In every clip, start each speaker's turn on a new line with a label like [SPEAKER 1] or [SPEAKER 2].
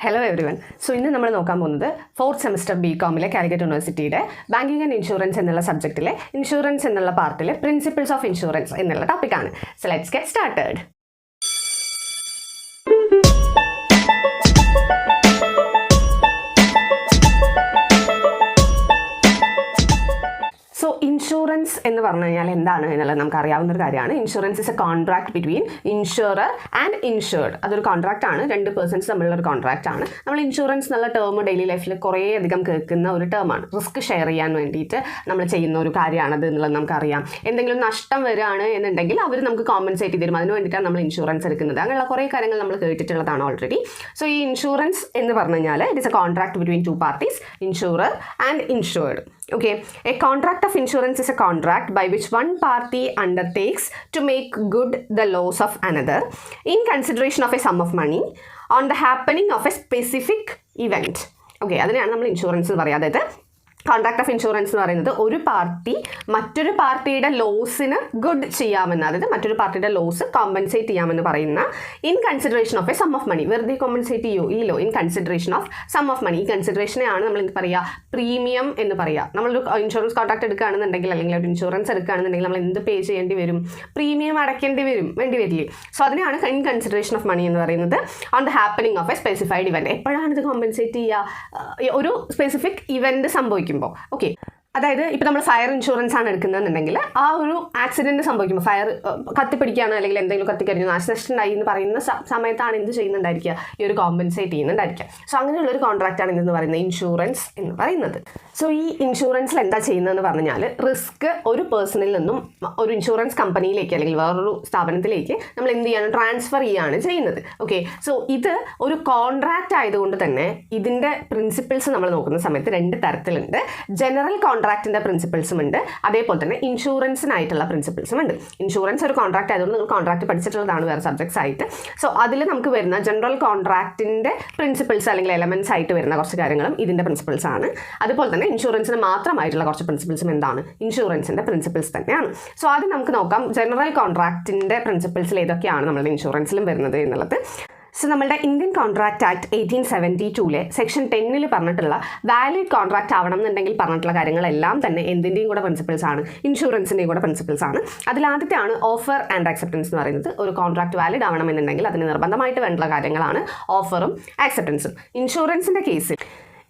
[SPEAKER 1] Hello every one. So ഇന്ന് നമ്മൾ നോക്കാൻ പോകുന്നത് 4th സെമസ്റ്റർ BComലെ കാലിക്കറ്റ് യൂണിവേഴ്സിറ്റിയുടെ ബാങ്കിങ് ആൻഡ് ഇൻഷുറൻസ് എന്നുള്ള സബ്ജക്റ്റിലെ ഇൻഷുറൻസ് എന്നുള്ള പാർട്ടിലെ പ്രിൻസിപ്പിൾസ് ഓഫ് ഇൻഷുറൻസ് എന്നുള്ള ടോപ്പിക്കാണ്. So let's get started. So insurance എന്ന് പറഞ്ഞു കഴിഞ്ഞാൽ എന്താണ് എന്നുള്ളത് നമുക്ക് അറിയാവുന്ന ഒരു കാര്യമാണ്. Insurance is A contract between insurer and insured. അതൊരു കോൺട്രാക്ട് ആണ്, രണ്ട് പേഴ്സൺസ് തമ്മിലുള്ള ഒരു കോൺട്രാക്ട് ആണ്. നമ്മൾ ഇൻഷുറൻസ് എന്നുള്ള ടേം ഡെയിലി ലൈഫിൽ കുറേ അധികം കേൾക്കുന്ന ഒരു ടേമാണ്. റിസ്ക് ഷെയർ ചെയ്യാൻ വേണ്ടിയിട്ട് നമ്മൾ ചെയ്യുന്ന ഒരു കാര്യമാണത് എന്നുള്ളത് നമുക്കറിയാം. എന്തെങ്കിലും നഷ്ടം വരികയാണ് എന്നുണ്ടെങ്കിൽ അവർ നമുക്ക് കോമ്പൻസേറ്റ് ചെയ്ത് തരും. അതിന് വേണ്ടിയിട്ടാണ് നമ്മൾ ഇൻഷുറൻസ് എടുക്കുന്നത്. അങ്ങനെയുള്ള കുറേ കാര്യങ്ങൾ നമ്മൾ കേട്ടിട്ടുള്ളതാണ് ഓൾറെഡി. സോ ഈ ഇൻഷുറൻസ് എന്ന് പറഞ്ഞു കഴിഞ്ഞാൽ it is A contract between two parties, insurer and insured. Okay, a contract of insurance is a contract by which one party undertakes to make good the loss of another in consideration of a sum of money on the happening of a specific event. Okay, അതിനെയാണ് നമ്മൾ insurance എന്ന് പറയുക. അതായത് contract of insurance എന്ന് പറയുന്നത് ഒരു party മറ്റൊരു പാർട്ടിയുടെ ലോസിന് ഗുഡ് ചെയ്യാമെന്ന്, അതായത് മറ്റൊരു പാർട്ടിയുടെ ലോസ് കോമ്പൻസേറ്റ് ചെയ്യാമെന്ന് പറയുന്ന in consideration of a sum of money. വെറുതെ കോമ്പൻസേറ്റ് ചെയ്യൂ ഇല്ലോ, in consideration of sum of money. ഈ കൺസിഡറേഷനെയാണ് നമ്മൾ എന്ത് പറയുക, പ്രീമിയം എന്ന് പറയുക. നമ്മളൊരു ഇൻഷുറൻസ് കോൺട്രാക്ട് എടുക്കുകയാണെന്നുണ്ടെങ്കിൽ അല്ലെങ്കിൽ ഒരു ഇൻഷുറൻസ് എടുക്കുകയാണെന്നുണ്ടെങ്കിൽ നമ്മൾ എന്ത് പേ ചെയ്യേണ്ടി വരും, പ്രീമിയം അടയ്ക്കേണ്ടി വേണ്ടി വരില്ലേ. സോ അതിനാണ് ഇൻ കൺസിഡറേഷൻ ഓഫ് മണി എന്ന് പറയുന്നത്. On the happening of A specified event. എപ്പോഴാണ് ഇത് കോമ്പൻസേറ്റ് ചെയ്യുക, ഒരു സ്പെസിഫിക് ഇവൻറ്റ് സംഭവിക്കുമ്പോൾ. ഓക്കെ, അതായത് ഇപ്പോൾ നമ്മൾ ഫയർ ഇൻഷുറൻസ് ആണ് എടുക്കുന്നതെന്നുണ്ടെങ്കിൽ ആ ഒരു ആക്സിഡൻറ്റ് സംഭവിക്കുമ്പോൾ, ഫയർ കത്തിപ്പിടിക്കുകയാണ് അല്ലെങ്കിൽ എന്തെങ്കിലും കത്തിക്കരിഞ്ഞു നാശനഷ്ടം ഉണ്ടായി എന്ന് പറയുന്ന സമയത്താണ് എന്ത് ചെയ്യുന്നുണ്ടായിരിക്കുക, ഈ ഒരു കോമ്പൻസേറ്റ് ചെയ്യുന്നുണ്ടായിരിക്കുക. സോ അങ്ങനെയുള്ളൊരു കോൺട്രാക്റ്റാണ് ഇതെന്ന് പറയുന്നത് ഇൻഷുറൻസ് എന്ന് പറയുന്നത്. സോ ഈ ഇൻഷുറൻസിൽ എന്താ ചെയ്യുന്നതെന്ന് പറഞ്ഞാൽ റിസ്ക് ഒരു പേഴ്സണിൽ നിന്നും ഒരു ഇൻഷുറൻസ് കമ്പനിയിലേക്ക് അല്ലെങ്കിൽ വേറൊരു സ്ഥാപനത്തിലേക്ക് നമ്മൾ എന്ത് ചെയ്യാണ്, ട്രാൻസ്ഫർ ചെയ്യുകയാണ് ചെയ്യുന്നത്. ഓക്കെ, സോ ഇത് ഒരു കോൺട്രാക്റ്റ് ആയതുകൊണ്ട് തന്നെ ഇതിൻ്റെ പ്രിൻസിപ്പിൾസ് നമ്മൾ നോക്കുന്ന സമയത്ത് രണ്ട് തരത്തിലുണ്ട്. ജനറൽ കോൺട്രാക്റ്റിൻ്റെ പ്രിൻസിപ്പിൾസും ഉണ്ട്, അതേപോലെ തന്നെ ഇൻഷുറൻസിനായിട്ടുള്ള പ്രിൻസിപ്പിൾസും ഉണ്ട്. ഇൻഷുറൻസ് ഒരു കോൺട്രാക്റ്റ് ആയതുകൊണ്ട് നിങ്ങൾ കോൺട്രാക്റ്റ് പഠിച്ചിട്ടുള്ളതാണ് വേറെ സബ്ജക്ട്സ് ആയിട്ട്. സോ അതിൽ നമുക്ക് വരുന്ന ജനറൽ കോൺട്രാക്റ്റിൻ്റെ പ്രിൻസിപ്പിൾസ് അല്ലെങ്കിൽ എലമെൻറ്റ്സ് ആയിട്ട് വരുന്ന കുറച്ച് കാര്യങ്ങളും ഇതിൻ്റെ പ്രിൻസിപ്പിൾസ് ആണ്. അതുപോലെ തന്നെ ഇൻഷുറൻസിന് മാത്രമായിട്ടുള്ള കുറച്ച് പ്രിൻസിപ്പിൾസും എന്താണ്, ഇൻഷുറൻസിൻ്റെ പ്രിൻസിപ്പിൾസ് തന്നെയാണ്. സോ ആദ്യം നമുക്ക് നോക്കാം ജനറൽ കോൺട്രാക്റ്റിൻ്റെ പ്രിൻസിപ്പിൾസിൽ ഏതൊക്കെയാണ് നമ്മുടെ ഇൻഷുറൻസിലും വരുന്നത് എന്നുള്ളത്. സോ നമ്മുടെ ഇന്ത്യൻ കോൺട്രാക്ട് ആക്ട് 1872 സെക്ഷൻ 10 പറഞ്ഞിട്ടുള്ള വാലിഡ് കോൺട്രാക്ട് ആവണം എന്നുണ്ടെങ്കിൽ പറഞ്ഞിട്ടുള്ള കാര്യങ്ങളെല്ലാം തന്നെ എന്തിൻ്റെയും കൂടെ പ്രിൻസിപ്പിൾസ് ആണ്, ഇൻഷുറൻസിൻ്റെയും കൂടെ പ്രിൻസിപ്പിൾസ് ആണ്. അതിൽ ആദ്യത്തെയാണ് ഓഫർ ആൻഡ് ആക്സെപ്റ്റൻസ് എന്ന് പറയുന്നത്. ഒരു കോൺട്രാക്ട് വാലിഡ് ആവണമെന്നുണ്ടെങ്കിൽ അതിന് നിർബന്ധമായിട്ട് വേണ്ടുള്ള കാര്യങ്ങളാണ് ഓഫറും ആക്സെപ്റ്റൻസും. ഇൻഷുറൻസിൻ്റെ കേസിൽ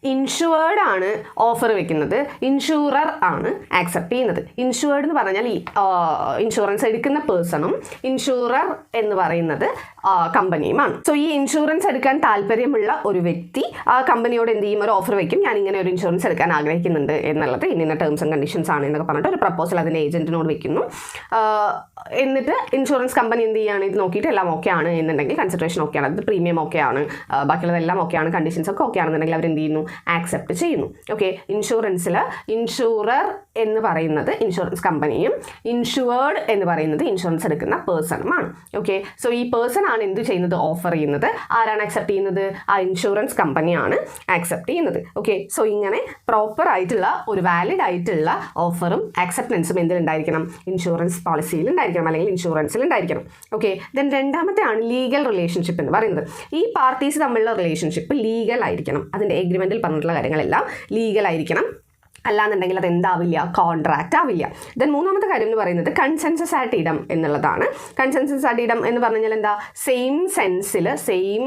[SPEAKER 1] ഇൻഷുവേർഡ് ആണ് ഓഫർ വെക്കുന്നത്, ഇൻഷുറർ ആണ് ആക്സെപ്റ്റ് ചെയ്യുന്നത്. ഇൻഷുവേർഡ് എന്ന് പറഞ്ഞാൽ ഈ ഇൻഷുറൻസ് എടുക്കുന്ന പേഴ്സണും ഇൻഷുറർ എന്ന് പറയുന്നത് കമ്പനിയുമാണ്. സോ ഈ ഇൻഷുറൻസ് എടുക്കാൻ താല്പര്യമുള്ള ഒരു വ്യക്തി ആ കമ്പനിയോട് എന്ത് ചെയ്യും, ഒരു ഓഫർ വയ്ക്കും, ഞാൻ ഇങ്ങനെ ഒരു ഇൻഷുറൻസ് എടുക്കാൻ ആഗ്രഹിക്കുന്നുണ്ട് എന്നുള്ളത്, ഇന്ന ടേംസ് ആൻഡ് കണ്ടീഷൻസ് ആണ് എന്നൊക്കെ പറഞ്ഞിട്ട് ഒരു പ്രപ്പോസൽ അതിൻ്റെ ഏജൻറ്റിനോട് വെക്കുന്നു. എന്നിട്ട് ഇൻഷുറൻസ് കമ്പനി എന്ത് ചെയ്യുകയാണ്, ഇത് നോക്കിയിട്ട് എല്ലാം ഓക്കെ ആണ് എന്നുണ്ടെങ്കിൽ, കൺസിഡറേഷൻ ഓക്കെ ആണ്, അത് പ്രീമിയം ഓക്കെ ആണ്, ബാക്കിയുള്ളതെല്ലാം ഓക്കെ ആണ്, കണ്ടീഷൻസ് ഒക്കെ ഓക്കെ ആണെന്നുണ്ടെങ്കിൽ അവർ എന്ത് ചെയ്യുന്നു, ആക്സെപ്റ്റ് ചെയ്യുന്നു. ഓക്കെ, ഇൻഷുറൻസിൽ ഇൻഷുറർ എന്ന് പറയുന്നത് ഇൻഷുറൻസ് കമ്പനിയും ഇൻഷുവേർഡ് എന്ന് പറയുന്നത് ഇൻഷുറൻസ് എടുക്കുന്ന പേഴ്സണുമാണ്. ഓക്കെ, സോ ഈ പേഴ്സൺ ആണ് എന്ത് ചെയ്യുന്നത്, ഓഫർ ചെയ്യുന്നത്. ആരാണ് ആക്സെപ്റ്റ് ചെയ്യുന്നത്, ആ ഇൻഷുറൻസ് കമ്പനിയാണ് ആക്സെപ്റ്റ് ചെയ്യുന്നത്. ഓക്കെ, സോ ഇങ്ങനെ പ്രോപ്പർ ആയിട്ടുള്ള ഒരു വാലിഡ് ആയിട്ടുള്ള ഓഫറും ആക്സെപ്റ്റൻസും എന്തിലുണ്ടായിരിക്കണം, ഇൻഷുറൻസ് പോളിസിയിൽ ഉണ്ടായിരിക്കണം അല്ലെങ്കിൽ ഇൻഷുറൻസിൽ ഉണ്ടായിരിക്കണം. ഓക്കെ, ദെൻ രണ്ടാമത്തെ ആണ് ലീഗൽ റിലേഷൻഷിപ്പ് എന്ന് പറയുന്നത്. ഈ പാർട്ടീസ് തമ്മിലുള്ള റിലേഷൻഷിപ്പ് ലീഗൽ ആയിരിക്കണം. അതിൻ്റെ എഗ്രിമെൻറ്റിൽ പറഞ്ഞിട്ടുള്ള കാര്യങ്ങളെല്ലാം ലീഗൽ ആയിരിക്കണം, അല്ലാന്നുണ്ടെങ്കിൽ അത് എന്താവില്ല, കോൺട്രാക്റ്റ് ആവില്ല. ദെൻ മൂന്നാമത്തെ കാര്യം എന്ന് പറയുന്നത് കൺസെൻസസ് ആറ്റ് ഇടം എന്നുള്ളതാണ്. കൺസെൻസസ് ആറ്റ് ഇടം എന്ന് പറഞ്ഞു കഴിഞ്ഞാൽ എന്താ, സെയിം സെൻസിൽ സെയിം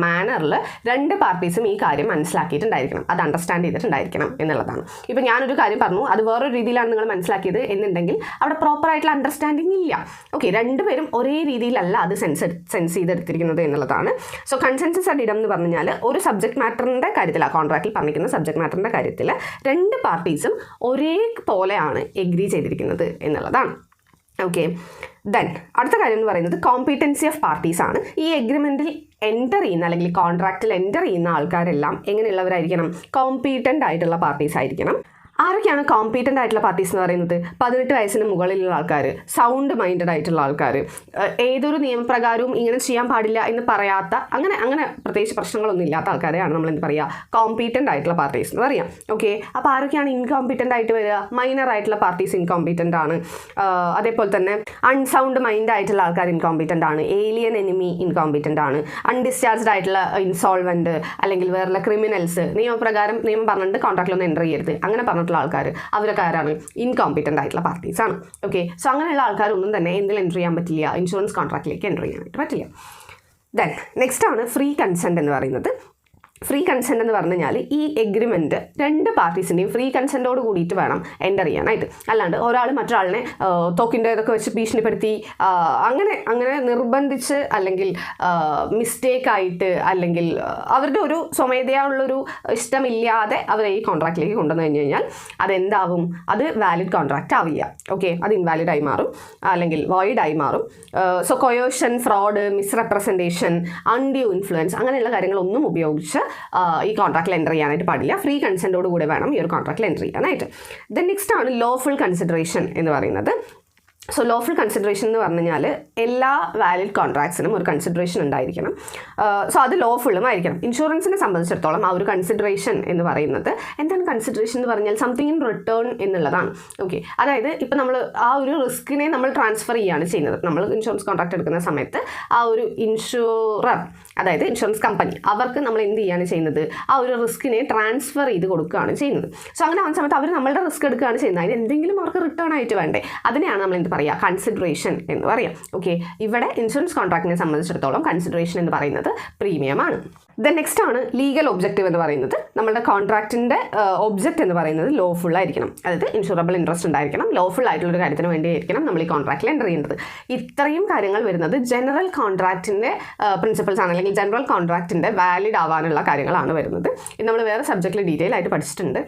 [SPEAKER 1] മാനറിൽ രണ്ട് പാർട്ടീസും ഈ കാര്യം മനസ്സിലാക്കിയിട്ടുണ്ടായിരിക്കണം, അത് അണ്ടർസ്റ്റാൻഡ് ചെയ്തിട്ടുണ്ടായിരിക്കണം എന്നുള്ളതാണ്. ഇപ്പോൾ ഞാനൊരു കാര്യം പറഞ്ഞു, അത് വേറൊരു രീതിയിലാണ് നിങ്ങൾ മനസ്സിലാക്കിയത് എന്നുണ്ടെങ്കിൽ അവിടെ പ്രോപ്പറായിട്ടുള്ള അണ്ടർസ്റ്റാൻഡിങ് ഇല്ല. ഓക്കെ, രണ്ടുപേരും ഒരേ രീതിയിലല്ല അത് സെൻസ് ചെയ്തെടുത്തിരിക്കുന്നത് എന്നുള്ളതാണ്. സോ കൺസെൻസസ് ആറ്റ് ഇടം എന്ന് പറഞ്ഞു കഴിഞ്ഞാൽ ഒരു സബ്ജക്ട് മാറ്ററിൻ്റെ കാര്യത്തിൽ, ആ കോൺട്രാക്റ്റിൽ പറഞ്ഞിരിക്കുന്ന സബ്ജക്ട് മാറ്ററിൻ്റെ കാര്യത്തിൽ രണ്ട് പാർട്ടീസും ഒരേ പോലെയാണ് എഗ്രി ചെയ്തിരിക്കുന്നത് എന്നുള്ളതാണ്. ഓക്കെ, ദെൻ അടുത്ത കാര്യം എന്ന് പറയുന്നത് കോമ്പീറ്റൻസി ഓഫ് പാർട്ടീസ് ആണ്. ഈ എഗ്രിമെൻറ്റിൽ എൻ്റർ ചെയ്യുന്ന അല്ലെങ്കിൽ കോൺട്രാക്റ്റിൽ എൻ്റർ ചെയ്യുന്ന ആൾക്കാരെല്ലാം എങ്ങനെയുള്ളവരായിരിക്കണം, കോമ്പീറ്റൻ്റ് ആയിട്ടുള്ള പാർട്ടീസ് ആയിരിക്കണം. ആരൊക്കെയാണ് കോമ്പീറ്റൻ്റ് ആയിട്ടുള്ള പാർട്ടീസ് എന്ന് പറയുന്നത്? 18 വയസ്സിന് മുകളിലുള്ള ആൾക്കാർ, സൗണ്ട് മൈൻഡഡ് ആയിട്ടുള്ള ആൾക്കാർ, ഏതൊരു നിയമപ്രകാരവും ഇങ്ങനെ ചെയ്യാൻ പാടില്ല എന്ന് പറയാത്ത, അങ്ങനെ പ്രത്യേകിച്ച് പ്രശ്നങ്ങളൊന്നും ഇല്ലാത്ത ആൾക്കാരെയാണ് നമ്മൾ എന്ത് പറയുക, കോമ്പീറ്റൻ്റ് ആയിട്ടുള്ള പാർട്ടീസ് എന്ന് പറയാം. ഓക്കെ, അപ്പോൾ ആരൊക്കെയാണ് ഇൻകോമ്പീറ്റൻ്റ് ആയിട്ട് വരിക? മൈനർ ആയിട്ടുള്ള പാർട്ടീസ് ഇൻകോമ്പീറ്റൻ്റ് ആണ്. അതേപോലെ തന്നെ അൺസൗണ്ട് മൈൻഡ് ആയിട്ടുള്ള ആൾക്കാർ ഇൻകോമ്പീറ്റൻ്റ് ആണ്. ഏലിയൻ എനിമി ഇൻകോമ്പീറ്റൻ്റ് ആണ്. അൺഡിസ്ചാർജ്ഡ് ആയിട്ടുള്ള ഇൻസോൾവെൻറ്റ് അല്ലെങ്കിൽ വേറെ ക്രിമിനൽസ്, നിയമപ്രകാരം നിയമം പറഞ്ഞിട്ട് കോൺട്രാക്റ്റിലൊന്നും എൻ്റർ ചെയ്യരുത് അങ്ങനെ പറഞ്ഞിട്ടുള്ള ആൾക്കാർ, അവരൊക്കെ ആരാണ്? ഇൻകോമ്പീറ്റൻ്റ് ആയിട്ടുള്ള പാർട്ടീസാണ്. ഓക്കെ, സോ അങ്ങനെയുള്ള ആൾക്കാരൊന്നും തന്നെ എന്തിൽ എൻ്റർ ചെയ്യാൻ പറ്റില്ല? ഇൻഷുറൻസ് കോൺട്രാക്റ്റിലേക്ക് എൻ്റർ ചെയ്യാനായിട്ട് പറ്റില്ല. ദെൻ നെക്സ്റ്റ് ആണ് ഫ്രീ കൺസെൻറ്റ് എന്ന് പറയുന്നത്. ഫ്രീ കൺസെൻറ്റ് എന്ന് പറഞ്ഞു കഴിഞ്ഞാൽ ഈ എഗ്രിമെൻറ്റ് രണ്ട് പാർട്ടീസിൻ്റെയും ഫ്രീ കൺസെൻറ്റോട് കൂടിയിട്ട് വേണം എൻ്റർ ചെയ്യാനായിട്ട്. അല്ലാണ്ട് ഒരാൾ മറ്റൊരാളിനെ തോക്കിൻ്റെ ഇതൊക്കെ വെച്ച് ഭീഷണിപ്പെടുത്തി അങ്ങനെ നിർബന്ധിച്ച് അല്ലെങ്കിൽ മിസ്റ്റേക്കായിട്ട് അല്ലെങ്കിൽ അവരുടെ ഒരു സ്വമേധയാളുള്ളൊരു ഇഷ്ടമില്ലാതെ അവരെ ഈ കോൺട്രാക്റ്റിലേക്ക് കൊണ്ടുവന്നു കഴിഞ്ഞ് കഴിഞ്ഞാൽ അതെന്താവും? അത് വാലിഡ് കോൺട്രാക്റ്റ് ആവില്ല. ഓക്കെ, അത് ഇൻവാലിഡായി മാറും അല്ലെങ്കിൽ വോയിഡായി മാറും. So കൊയേഷൻ, fraud, misrepresentation, undue influence അങ്ങനെയുള്ള കാര്യങ്ങളൊന്നും ഉപയോഗിച്ച് ഈ കോൺട്രാക്റ്റിൽ എൻ്റർ ചെയ്യാനായിട്ട് പാടില്ല. ഫ്രീ കൺസെൻറ്റോട് കൂടെ വേണം ഈ ഒരു കോൺട്രാക്റ്റിൽ എൻ്റർ ചെയ്യാനായിട്ട്. ദെൻ നെക്സ്റ്റ് ആണ് ലോഫുൾ കൺസിഡറേഷൻ എന്ന് പറയുന്നത്. സോ ലോഫുൾ കൺസിഡറേഷൻ എന്ന് പറഞ്ഞു കഴിഞ്ഞാൽ എല്ലാ വാലിഡ് കോൺട്രാക്ട്സിനും ഒരു കൺസിഡറേഷൻ ഉണ്ടായിരിക്കണം. സോ അത് ലോഫുള്ളും ആയിരിക്കണം. ഇൻഷുറൻസിനെ സംബന്ധിച്ചിടത്തോളം ആ ഒരു കൺസിഡറേഷൻ എന്ന് പറയുന്നത് എന്താണ്? കൺസിഡറേഷൻ എന്ന് പറഞ്ഞാൽ സംതിങ് ഇൻ റിട്ടേൺ എന്നുള്ളതാണ്. ഓക്കെ, അതായത് ഇപ്പോൾ നമ്മൾ ആ ഒരു റിസ്കിനെ നമ്മൾ ട്രാൻസ്ഫർ ചെയ്യുകയാണ് ചെയ്യുന്നത്. നമ്മൾ ഇൻഷുറൻസ് കോൺട്രാക്ട് എടുക്കുന്ന സമയത്ത് ആ ഒരു ഇൻഷുറർ, അതായത് ഇൻഷുറൻസ് കമ്പനി, അവർക്ക് നമ്മൾ എന്ത് ചെയ്യാണ് ചെയ്യുന്നത്? ആ ഒരു റിസ്കിനെ ട്രാൻസ്ഫർ ചെയ്ത് കൊടുക്കുകയാണ് ചെയ്യുന്നത്. സോ അങ്ങനെ ആവുന്ന സമയത്ത് അവർ നമ്മളുടെ റിസ്ക് എടുക്കുകയാണ് ചെയ്യുന്നത്. അതിന് എന്തെങ്കിലും അവർക്ക് റിട്ടേൺ ആയിട്ട് വേണ്ടേ? അതിനെയാണ് നമ്മൾ എന്ത് പറയുക? കൺസിഡറേഷൻ എന്ന് പറയാം. ഓക്കെ, ഇവിടെ ഇൻഷുറൻസ് കോൺട്രാക്റ്റിനെ സംബന്ധിച്ചിടത്തോളം കൺസിഡറേഷൻ എന്ന് പറയുന്നത് പ്രീമിയമാണ്. ദെൻ നെക്സ്റ്റ് ആണ് ലീഗൽ ഒബ്ജക്റ്റീവ് എന്ന് പറയുന്നത്. നമ്മുടെ കോൺട്രാക്റ്റിൻ്റെ ഒബ്ജക്റ്റ് എന്ന് പറയുന്നത് ലോഫുൾ ആയിരിക്കണം. അതായത് ഇൻഷുറബിൾ ഇൻട്രസ്റ്റ് ഉണ്ടായിരിക്കണം. ലോഫുൾ ആയിട്ടുള്ള ഒരു കാര്യത്തിന് വേണ്ടിയായിരിക്കണം നമ്മൾ ഈ കോൺട്രാക്റ്റിൽ എൻ്റർ ചെയ്യുന്നത്. ഇത്രയും കാര്യങ്ങൾ വരുന്നത് ജനറൽ കോൺട്രാക്റ്റിൻ്റെ പ്രിൻസിപ്പിൾസ് ആണ്, അല്ലെങ്കിൽ ജനറൽ കോൺട്രാക്റ്റിൻ്റെ വാലിഡ് ആവാനുള്ള കാര്യങ്ങളാണ് വരുന്നത്. ഇത് നമ്മൾ വേറെ സബ്ജക്റ്റിൽ ഡീറ്റെയിൽ ആയിട്ട് പഠിച്ചിട്ടുണ്ട്.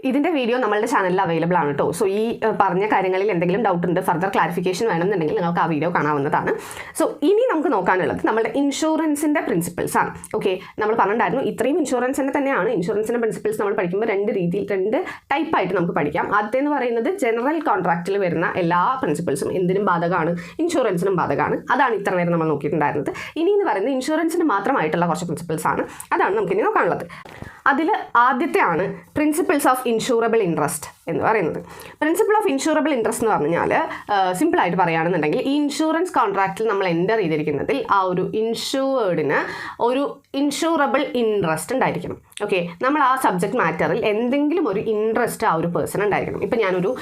[SPEAKER 1] ഇതിൻ്റെ വീഡിയോ നമ്മളുടെ ചാനലിൽ അവൈലബിൾ ആണ് കേട്ടോ. സോ ഈ പറഞ്ഞ കാര്യങ്ങളിൽ എന്തെങ്കിലും ഡൗട്ട് ഉണ്ട്, ഫർദർ ക്ലാരിഫിക്കേഷൻ വേണമെന്നുണ്ടെങ്കിൽ നിങ്ങൾക്ക് ആ വീഡിയോ കാണാവുന്നതാണ്. സോ ഇനി നമുക്ക് നോക്കാനുള്ളത് നമ്മുടെ ഇൻഷുറൻസിൻ്റെ പ്രിൻസിപ്പിൾസ് ആണ്. ഓക്കെ, നമ്മൾ പറഞ്ഞിട്ടുണ്ടായിരുന്നു ഇത്രയും ഇൻഷുറൻസിൻ്റെ തന്നെയാണ്. ഇൻഷുറൻസിൻ്റെ പ്രിൻസിപ്പിൾസ് നമ്മൾ പഠിക്കുമ്പോൾ രണ്ട് ടൈപ്പായിട്ട് നമുക്ക് പഠിക്കാം. ആദ്യത്തേന്ന് പറയുന്നത് ജനറൽ കോൺട്രാക്റ്റിൽ വരുന്ന എല്ലാ പ്രിൻസിപ്പിൾസും എന്തിനും ബാധകമാണ്, ഇൻഷുറൻസിനും ബാധകമാണ്. അതാണ് ഇത്ര നേരം നമ്മൾ നോക്കിയിട്ടുണ്ടായിരുന്നത്. ഇനി എന്ന് പറയുന്നത് ഇൻഷുറൻസിന് മാത്രമായിട്ടുള്ള കുറച്ച് പ്രിൻസിപ്പിൾസ് ആണ്. അതാണ് നമുക്കിനി നോക്കാനുള്ളത്. അതിൽ ആദ്യത്തെ ആണ് പ്രിൻസിപ്പിൾസ് ഓഫ് ഇൻഷൂറബിൾ ഇൻട്രസ്റ്റ് എന്ന് പറയുന്നത്. പ്രിൻസിപ്പിൾ ഓഫ് ഇൻഷൂറബിൾ ഇൻട്രസ്റ്റ് എന്ന് പറഞ്ഞു കഴിഞ്ഞാൽ സിമ്പിളായിട്ട് പറയുകയാണെന്നുണ്ടെങ്കിൽ ഈ ഇൻഷുറൻസ് കോൺട്രാക്റ്റിൽ നമ്മൾ എൻ്റർ ചെയ്തിരിക്കുന്നതിൽ ആ ഒരു ഇൻഷുവേർഡിന് ഒരു ഇൻഷൂറബിൾ ഇൻട്രസ്റ്റ് ഉണ്ടായിരിക്കണം. ഓക്കെ, നമ്മൾ ആ സബ്ജക്ട് മാറ്ററിൽ എന്തെങ്കിലും ഒരു ഇൻട്രസ്റ്റ് ആ ഒരു പേഴ്സൺ ഉണ്ടായിരിക്കണം. ഇപ്പം ഞാനൊരു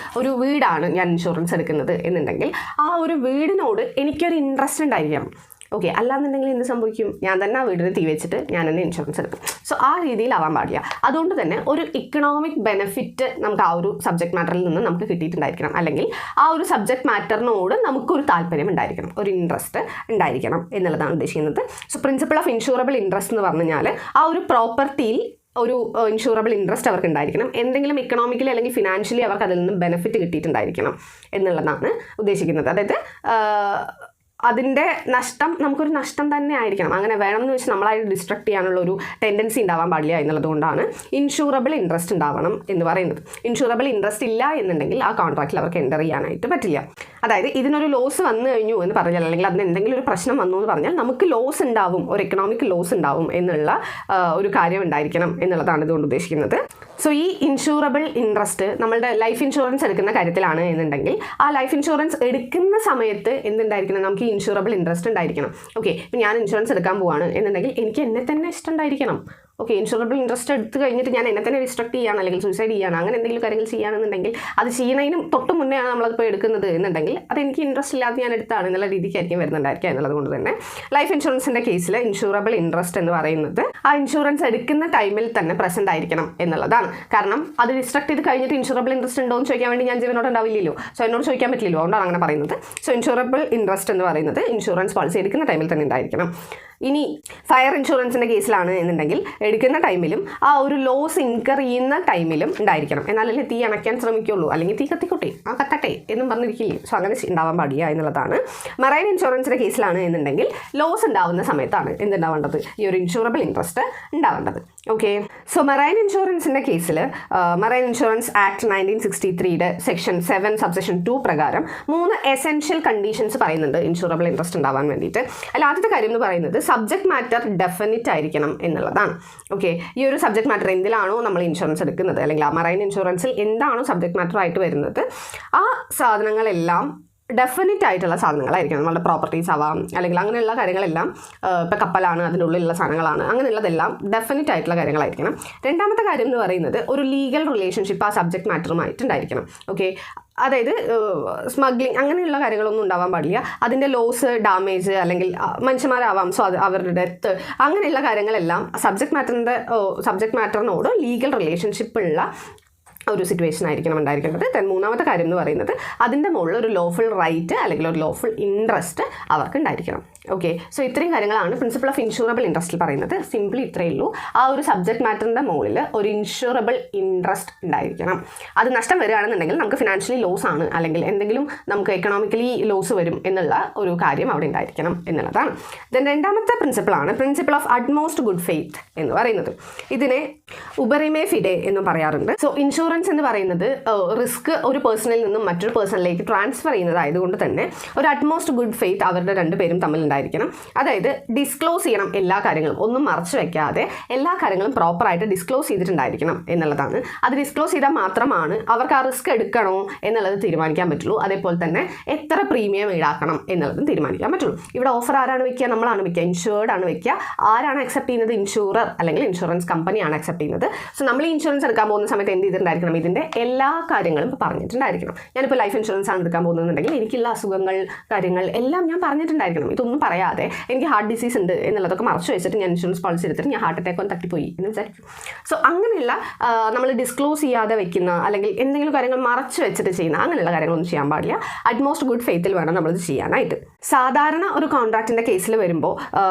[SPEAKER 1] വീടാണ് ഞാൻ ഇൻഷുറൻസ് എടുക്കുന്നത് എന്നുണ്ടെങ്കിൽ ആ ഒരു വീടിനോട് എനിക്കൊരു ഇൻട്രസ്റ്റ് ഉണ്ടായിരിക്കണം. ഓക്കെ, അല്ലാന്നുണ്ടെങ്കിൽ എന്ത് സംഭവിക്കും? ഞാൻ തന്നെ ആ വീടിന് തീ വെച്ചിട്ട് ഞാൻ തന്നെ ഇൻഷുറൻസ് എടുക്കും. സോ ആ രീതിയിലാവാൻ പാടില്ല. അതുകൊണ്ട് തന്നെ ഒരു ഇക്കണോമിക് ബെനിഫിറ്റ് നമുക്ക് ആ ഒരു സബ്ജക്ട് മാറ്ററിൽ നിന്ന് നമുക്ക് കിട്ടിയിട്ടുണ്ടായിരിക്കണം. അല്ലെങ്കിൽ ആ ഒരു സബ്ജക്ട് മാറ്ററിനോട് നമുക്കൊരു താല്പര്യം ഉണ്ടായിരിക്കണം, ഒരു ഇൻട്രസ്റ്റ് ഉണ്ടായിരിക്കണം എന്നുള്ളതാണ് ഉദ്ദേശിക്കുന്നത്. So principle of insurable interest എന്ന് പറഞ്ഞു കഴിഞ്ഞാൽ ആ ഒരു പ്രോപ്പർട്ടിയിൽ ഒരു ഇൻഷൂറബിൾ ഇൻട്രസ്റ്റ് അവർക്ക് ഉണ്ടായിരിക്കണം. എന്തെങ്കിലും ഇക്കണോമിക്കലി അല്ലെങ്കിൽ ഫിനാൻഷ്യലി അവർക്ക് അതിൽ നിന്ന് ബെനിഫിറ്റ് കിട്ടിയിട്ടുണ്ടായിരിക്കണം എന്നുള്ളതാണ് ഉദ്ദേശിക്കുന്നത്. അതായത് അതിൻ്റെ നഷ്ടം നമുക്കൊരു നഷ്ടം തന്നെ ആയിരിക്കണം. അങ്ങനെ വേണമെന്ന് വെച്ച് നമ്മളായിട്ട് ഡിസ്ട്രക്ട് ചെയ്യാനുള്ള ഒരു ടെൻഡൻസി ഉണ്ടാവാൻ പാടില്ല എന്നുള്ളത് കൊണ്ടാണ് ഇൻഷൂറബിൾ ഇൻട്രസ്റ്റ് ഉണ്ടാവണം എന്ന് പറയുന്നത്. ഇൻഷൂറബിൾ ഇൻട്രസ്റ്റ് ഇല്ല എന്നുണ്ടെങ്കിൽ ആ കോൺട്രാക്റ്റിൽ അവർക്ക് എൻ്റർ ചെയ്യാനായിട്ട് പറ്റില്ല. അതായത് ഇതിനൊരു ലോസ് വന്നു കഴിഞ്ഞു എന്ന് പറഞ്ഞാൽ, അല്ലെങ്കിൽ അതിന് എന്തെങ്കിലും ഒരു പ്രശ്നം വന്നു എന്ന് പറഞ്ഞാൽ നമുക്ക് ലോസ് ഉണ്ടാവും, ഒരു എക്കണോമിക് ലോസ് ഉണ്ടാവും എന്നുള്ള ഒരു കാര്യം ഉണ്ടായിരിക്കണം എന്നുള്ളതാണ് ഇതുകൊണ്ട് ഉദ്ദേശിക്കുന്നത്. സോ ഈ ഇൻഷൂറബിൾ ഇൻട്രസ്റ്റ് നമ്മളുടെ ലൈഫ് ഇൻഷുറൻസ് എടുക്കുന്ന കാര്യത്തിലാണ് എന്നുണ്ടെങ്കിൽ ആ ലൈഫ് ഇൻഷുറൻസ് എടുക്കുന്ന സമയത്ത് എന്തുണ്ടായിരിക്കണം? നമുക്ക് ഇൻഷൂറബിൾ ഇൻട്രസ്റ്റ് ഉണ്ടായിരിക്കണം. ഓക്കെ, ഇപ്പം ഞാൻ ഇൻഷുറൻസ് എടുക്കാൻ പോവാണ് എന്നുണ്ടെങ്കിൽ എനിക്ക് എന്നെ തന്നെ ഇഷ്ടം ഉണ്ടായിരിക്കണം. ഓക്കെ, ഇൻഷുറബിൾ ഇൻട്രസ്റ്റ് എടുത്ത് കഴിഞ്ഞിട്ട് ഞാൻ എന്നെ തന്നെ ഡിസ്ട്രക്ട് ചെയ്യാണ് അല്ലെങ്കിൽ സൂസൈഡ് ചെയ്യാണ്, അങ്ങനെ എന്തെങ്കിലും കാര്യങ്ങൾ ചെയ്യുകയാണെന്നുണ്ടെങ്കിൽ അത് ചെയ്യുന്നതിനും തൊട്ട് മുന്നെയാണ് നമ്മളതിപ്പോൾ എടുക്കുന്നത് എന്നുണ്ടെങ്കിൽ അതെനിക്ക് ഇൻട്രസ്റ്റ് ഇല്ലാതെ ഞാൻ എടുത്താണ് എന്നുള്ള രീതിക്കായിരിക്കും വരുന്നുണ്ടായിരിക്കുക. എന്നുള്ളത് കൊണ്ട് തന്നെ ലൈഫ് ഇൻഷുറൻസിൻ്റെ കേസിൽ ഇൻഷൂറബിൾ ഇൻട്രസ്റ്റ് എന്ന് പറയുന്നത് ആ ഇൻഷുറൻസ് എടുക്കുന്ന ടൈമിൽ തന്നെ പ്രസൻറ്റ് ആയിരിക്കണം എന്നുള്ളതാണ്. കാരണം അത് ഡിസ്ട്രക്ട് ചെയ്ത് കഴിഞ്ഞിട്ട് ഇൻഷൂറബിൾ ഇൻട്രസ്റ്റ് ഉണ്ടോ എന്ന് ചോദിക്കാൻ വേണ്ടി ഞാൻ ജീവനോട് ഉണ്ടാവില്ലല്ലോ. സോ എന്നോട് ചോദിക്കാൻ പറ്റില്ലല്ലോ, അതുകൊണ്ടാണ് അങ്ങനെ പറയുന്നത്. സോ ഇൻഷൂറബിൾ ഇൻട്രസ്റ്റ് എന്ന് പറയുന്നത് ഇൻഷുറൻസ് പോളിസി എടുക്കുന്ന ടൈമിൽ തന്നെ ഉണ്ടായിരിക്കണം. ഇനി ഫയർ ഇൻഷുറൻസിൻ്റെ കേസിലാണ് എന്നുണ്ടെങ്കിൽ എടുക്കുന്ന ടൈമിലും ആ ഒരു ലോസ് ഇൻകർ ചെയ്യുന്ന ടൈമിലും ഉണ്ടായിരിക്കണം. എന്നാലല്ലേ തീ അണയ്ക്കാൻ ശ്രമിക്കുള്ളൂ, അല്ലെങ്കിൽ തീ കത്തിക്കോട്ടെ കത്തട്ടെ എന്നും പറഞ്ഞിരിക്കില്ലേ. സോ അങ്ങനെ ഉണ്ടാവാൻ പാടില്ല എന്നുള്ളതാണ്. മറൈൻ ഇൻഷുറൻസിൻ്റെ കേസിലാണ് എന്നുണ്ടെങ്കിൽ ലോസ് ഉണ്ടാവുന്ന സമയത്താണ് എന്തുണ്ടാവേണ്ടത്, ഈ ഒരു ഇൻഷൂറബിൾ ഇൻട്രസ്റ്റ് ഉണ്ടാവേണ്ടത്. ഓക്കെ, സോ മറൈൻ ഇൻഷുറൻസിൻ്റെ കേസിൽ marine insurance act 1963 section 7 subsection 2 പ്രകാരം 3 എസെൻഷ്യൽ കണ്ടീഷൻസ് പറയുന്നുണ്ട് ഇൻഷൂറബിൾ ഇൻട്രസ്റ്റ് ഉണ്ടാവാൻ വേണ്ടിയിട്ട്. അതിൽ ആദ്യത്തെ കാര്യം എന്ന് പറയുന്നത് സബ്ജക്ട് മാറ്റർ ഡെഫിനിറ്റ് ആയിരിക്കണം എന്നുള്ളതാണ്. ഓക്കെ, ഈ ഒരു സബ്ജക്ട് മാറ്റർ എന്തിലാണോ നമ്മൾ ഇൻഷുറൻസ് എടുക്കുന്നത്, അല്ലെങ്കിൽ ആ മറൈൻ ഇൻഷുറൻസിൽ എന്താണോ സബ്ജക്ട് മാറ്റർ ആയിട്ട് വരുന്നത്, ആ സാധനങ്ങളെല്ലാം ഡെഫിനിറ്റ് ആയിട്ടുള്ള സാധനങ്ങളായിരിക്കണം. നമ്മളുടെ പ്രോപ്പർട്ടീസ് ആവാം, അല്ലെങ്കിൽ അങ്ങനെയുള്ള കാര്യങ്ങളെല്ലാം, ഇപ്പോൾ കപ്പലാണ്, അതിൻ്റെ ഉള്ളിലുള്ള സാധനങ്ങളാണ്, അങ്ങനെയുള്ളതെല്ലാം ഡെഫിനിറ്റ് ആയിട്ടുള്ള കാര്യങ്ങളായിരിക്കണം. രണ്ടാമത്തെ കാര്യം എന്ന് പറയുന്നത് ഒരു ലീഗൽ റിലേഷൻഷിപ്പ് ആ സബ്ജക്ട് മാറ്ററുമായിട്ടുണ്ടായിരിക്കണം. ഓക്കെ, അതായത് സ്മഗ്ലിങ് അങ്ങനെയുള്ള കാര്യങ്ങളൊന്നും ഉണ്ടാവാൻ പാടില്ല. അതിൻ്റെ ലോസ്, ഡാമേജ്, അല്ലെങ്കിൽ മനുഷ്യന്മാരാവാം, സോ അത് അവരുടെ ഡെത്ത്, അങ്ങനെയുള്ള കാര്യങ്ങളെല്ലാം സബ്ജക്ട് മാറ്ററിനോട് ലീഗൽ റിലേഷൻഷിപ്പ് ഉള്ള ഒരു സിറ്റുവേഷൻ ആയിരിക്കണം ഉണ്ടായിരിക്കേണ്ടത്. ദെൻ മൂന്നാമത്തെ കാര്യം എന്ന് പറയുന്നത് അതിൻ്റെ മുകളിൽ ഒരു ലോഫുൾ റൈറ്റ് അല്ലെങ്കിൽ ഒരു ലോഫുൾ ഇൻട്രസ്റ്റ് അവർക്ക് ഉണ്ടായിരിക്കണം. ഓക്കെ, സോ ഇത്രയും കാര്യങ്ങളാണ് പ്രിൻസിപ്പിൾ ഓഫ് ഇൻഷൂറബിൾ ഇൻട്രസ്റ്റിൽ പറയുന്നത്. സിംപ്ലി ഇത്രയേ ഉള്ളൂ. ആ ഒരു സബ്ജക്ട് മാറ്ററിൻ്റെ മുകളിൽ ഒരു ഇൻഷൂറബിൾ ഇൻട്രസ്റ്റ് ഉണ്ടായിരിക്കണം. അത് നഷ്ടം വരികയാണെന്നുണ്ടെങ്കിൽ നമുക്ക് ഫിനാൻഷ്യലി ലോസ് ആണ്, അല്ലെങ്കിൽ എന്തെങ്കിലും നമുക്ക് എക്കണോമിക്കലി ലോസ് വരും എന്നുള്ള ഒരു കാര്യം അവിടെ ഉണ്ടായിരിക്കണം എന്നുള്ളതാണ്. ദെൻ രണ്ടാമത്തെ പ്രിൻസിപ്പിളാണ് പ്രിൻസിപ്പിൾ ഓഫ് അഡ്മോസ്റ്റ് ഗുഡ് ഫെയ്ത്ത് എന്ന് പറയുന്നത്. ഇതിനെ ഉപരിമേ ഫിഡെ എന്ന് പറയാറുണ്ട്. സോ ഇൻഷുറൻസ് എന്ന് പറയുന്നത് റിസ്ക് ഒരു പേഴ്സണിൽ നിന്നും മറ്റൊരു പേഴ്സണിലേക്ക് ട്രാൻസ്ഫർ ചെയ്യുന്നതായതുകൊണ്ട് തന്നെ ഒരു അറ്റ്മോസ്റ്റ് ഗുഡ് ഫെയ്ത്ത് അവരുടെ രണ്ടുപേരും തമ്മിൽ ഉണ്ടായിരിക്കണം. അതായത് ഡിസ്ക്ലോസ് ചെയ്യണം എല്ലാ കാര്യങ്ങളും, ഒന്നും മറച്ചു വെക്കാതെ എല്ലാ കാര്യങ്ങളും പ്രോപ്പറായിട്ട് ഡിസ്ക്ലോസ് ചെയ്തിട്ടുണ്ടായിരിക്കണം എന്നുള്ളതാണ്. അത് ഡിസ്ക്ലോസ് ചെയ്താൽ മാത്രമാണ് അവർക്ക് ആ റിസ്ക് എടുക്കണോ എന്നുള്ളത് തീരുമാനിക്കാൻ പറ്റുള്ളൂ. അതേപോലെ തന്നെ എത്ര പ്രീമിയം ഈടാക്കണം എന്നുള്ളതും തീരുമാനിക്കാൻ പറ്റുള്ളൂ. ഇവിടെ ഓഫർ ആരാണ് വെക്കുക? നമ്മളാണ് വെക്കുക, ഇൻഷുർഡ് ആണ് വെക്കുക. ആരാണ് അക്സെപ്റ്റ് ചെയ്യുന്നത്? ഇൻഷുറർ അല്ലെങ്കിൽ ഇൻഷുറൻസ് കമ്പനിയാണ് അക്സെപ്റ്റ് ചെയ്യുന്നത്. സോ നമ്മൾ ഈ ഇൻഷുറൻസ് എടുക്കാൻ പോകുന്ന സമയത്ത് എന്ത് ചെയ്തിട്ടുണ്ടായിരിക്കണം? ഇതിൻ്റെ എല്ലാ കാര്യങ്ങളും പറഞ്ഞിട്ടുണ്ടായിരിക്കണം. ഞാനിപ്പോൾ ലൈഫ് ഇൻഷുറൻസ് ആണ് എടുക്കാൻ പോകുന്നതെന്നുണ്ടെങ്കിൽ എനിക്കുള്ള അസുഖങ്ങൾ, കാര്യങ്ങൾ എല്ലാം ഞാൻ പറഞ്ഞിട്ടുണ്ടായിരിക്കണം. ഇതൊന്നും പറയാതെ എനിക്ക് ഹാർട്ട് ഡിസീസ് ഉണ്ട് എന്നുള്ളതൊക്കെ മറച്ചു വെച്ചിട്ട് ഞാൻ ഇൻഷുറൻസ് പോളിസി എടുത്തിട്ട് ഞാൻ ഹാർട്ട് അറ്റാക്ക് ഒന്ന് തട്ടിപ്പോയി എന്ന് വിചാരിക്കും. സോ അങ്ങനെയുള്ള നമ്മൾ ഡിസ്ക്ലോസ് ചെയ്യാതെ വെക്കുന്ന, അല്ലെങ്കിൽ എന്തെങ്കിലും കാര്യങ്ങൾ മറച്ചു വെച്ചിട്ട് ചെയ്യുന്ന അങ്ങനെയുള്ള കാര്യങ്ങളൊന്നും ചെയ്യാൻ പാടില്ല. അറ്റ്മോസ്റ്റ് ഗുഡ് ഫെയ്ത്തിൽ വേണം നമ്മളിത് ചെയ്യാനായിട്ട്. സാധാരണ ഒരു കോൺട്രാക്റ്റിൻ്റെ കേസിൽ വരുമ്പോൾ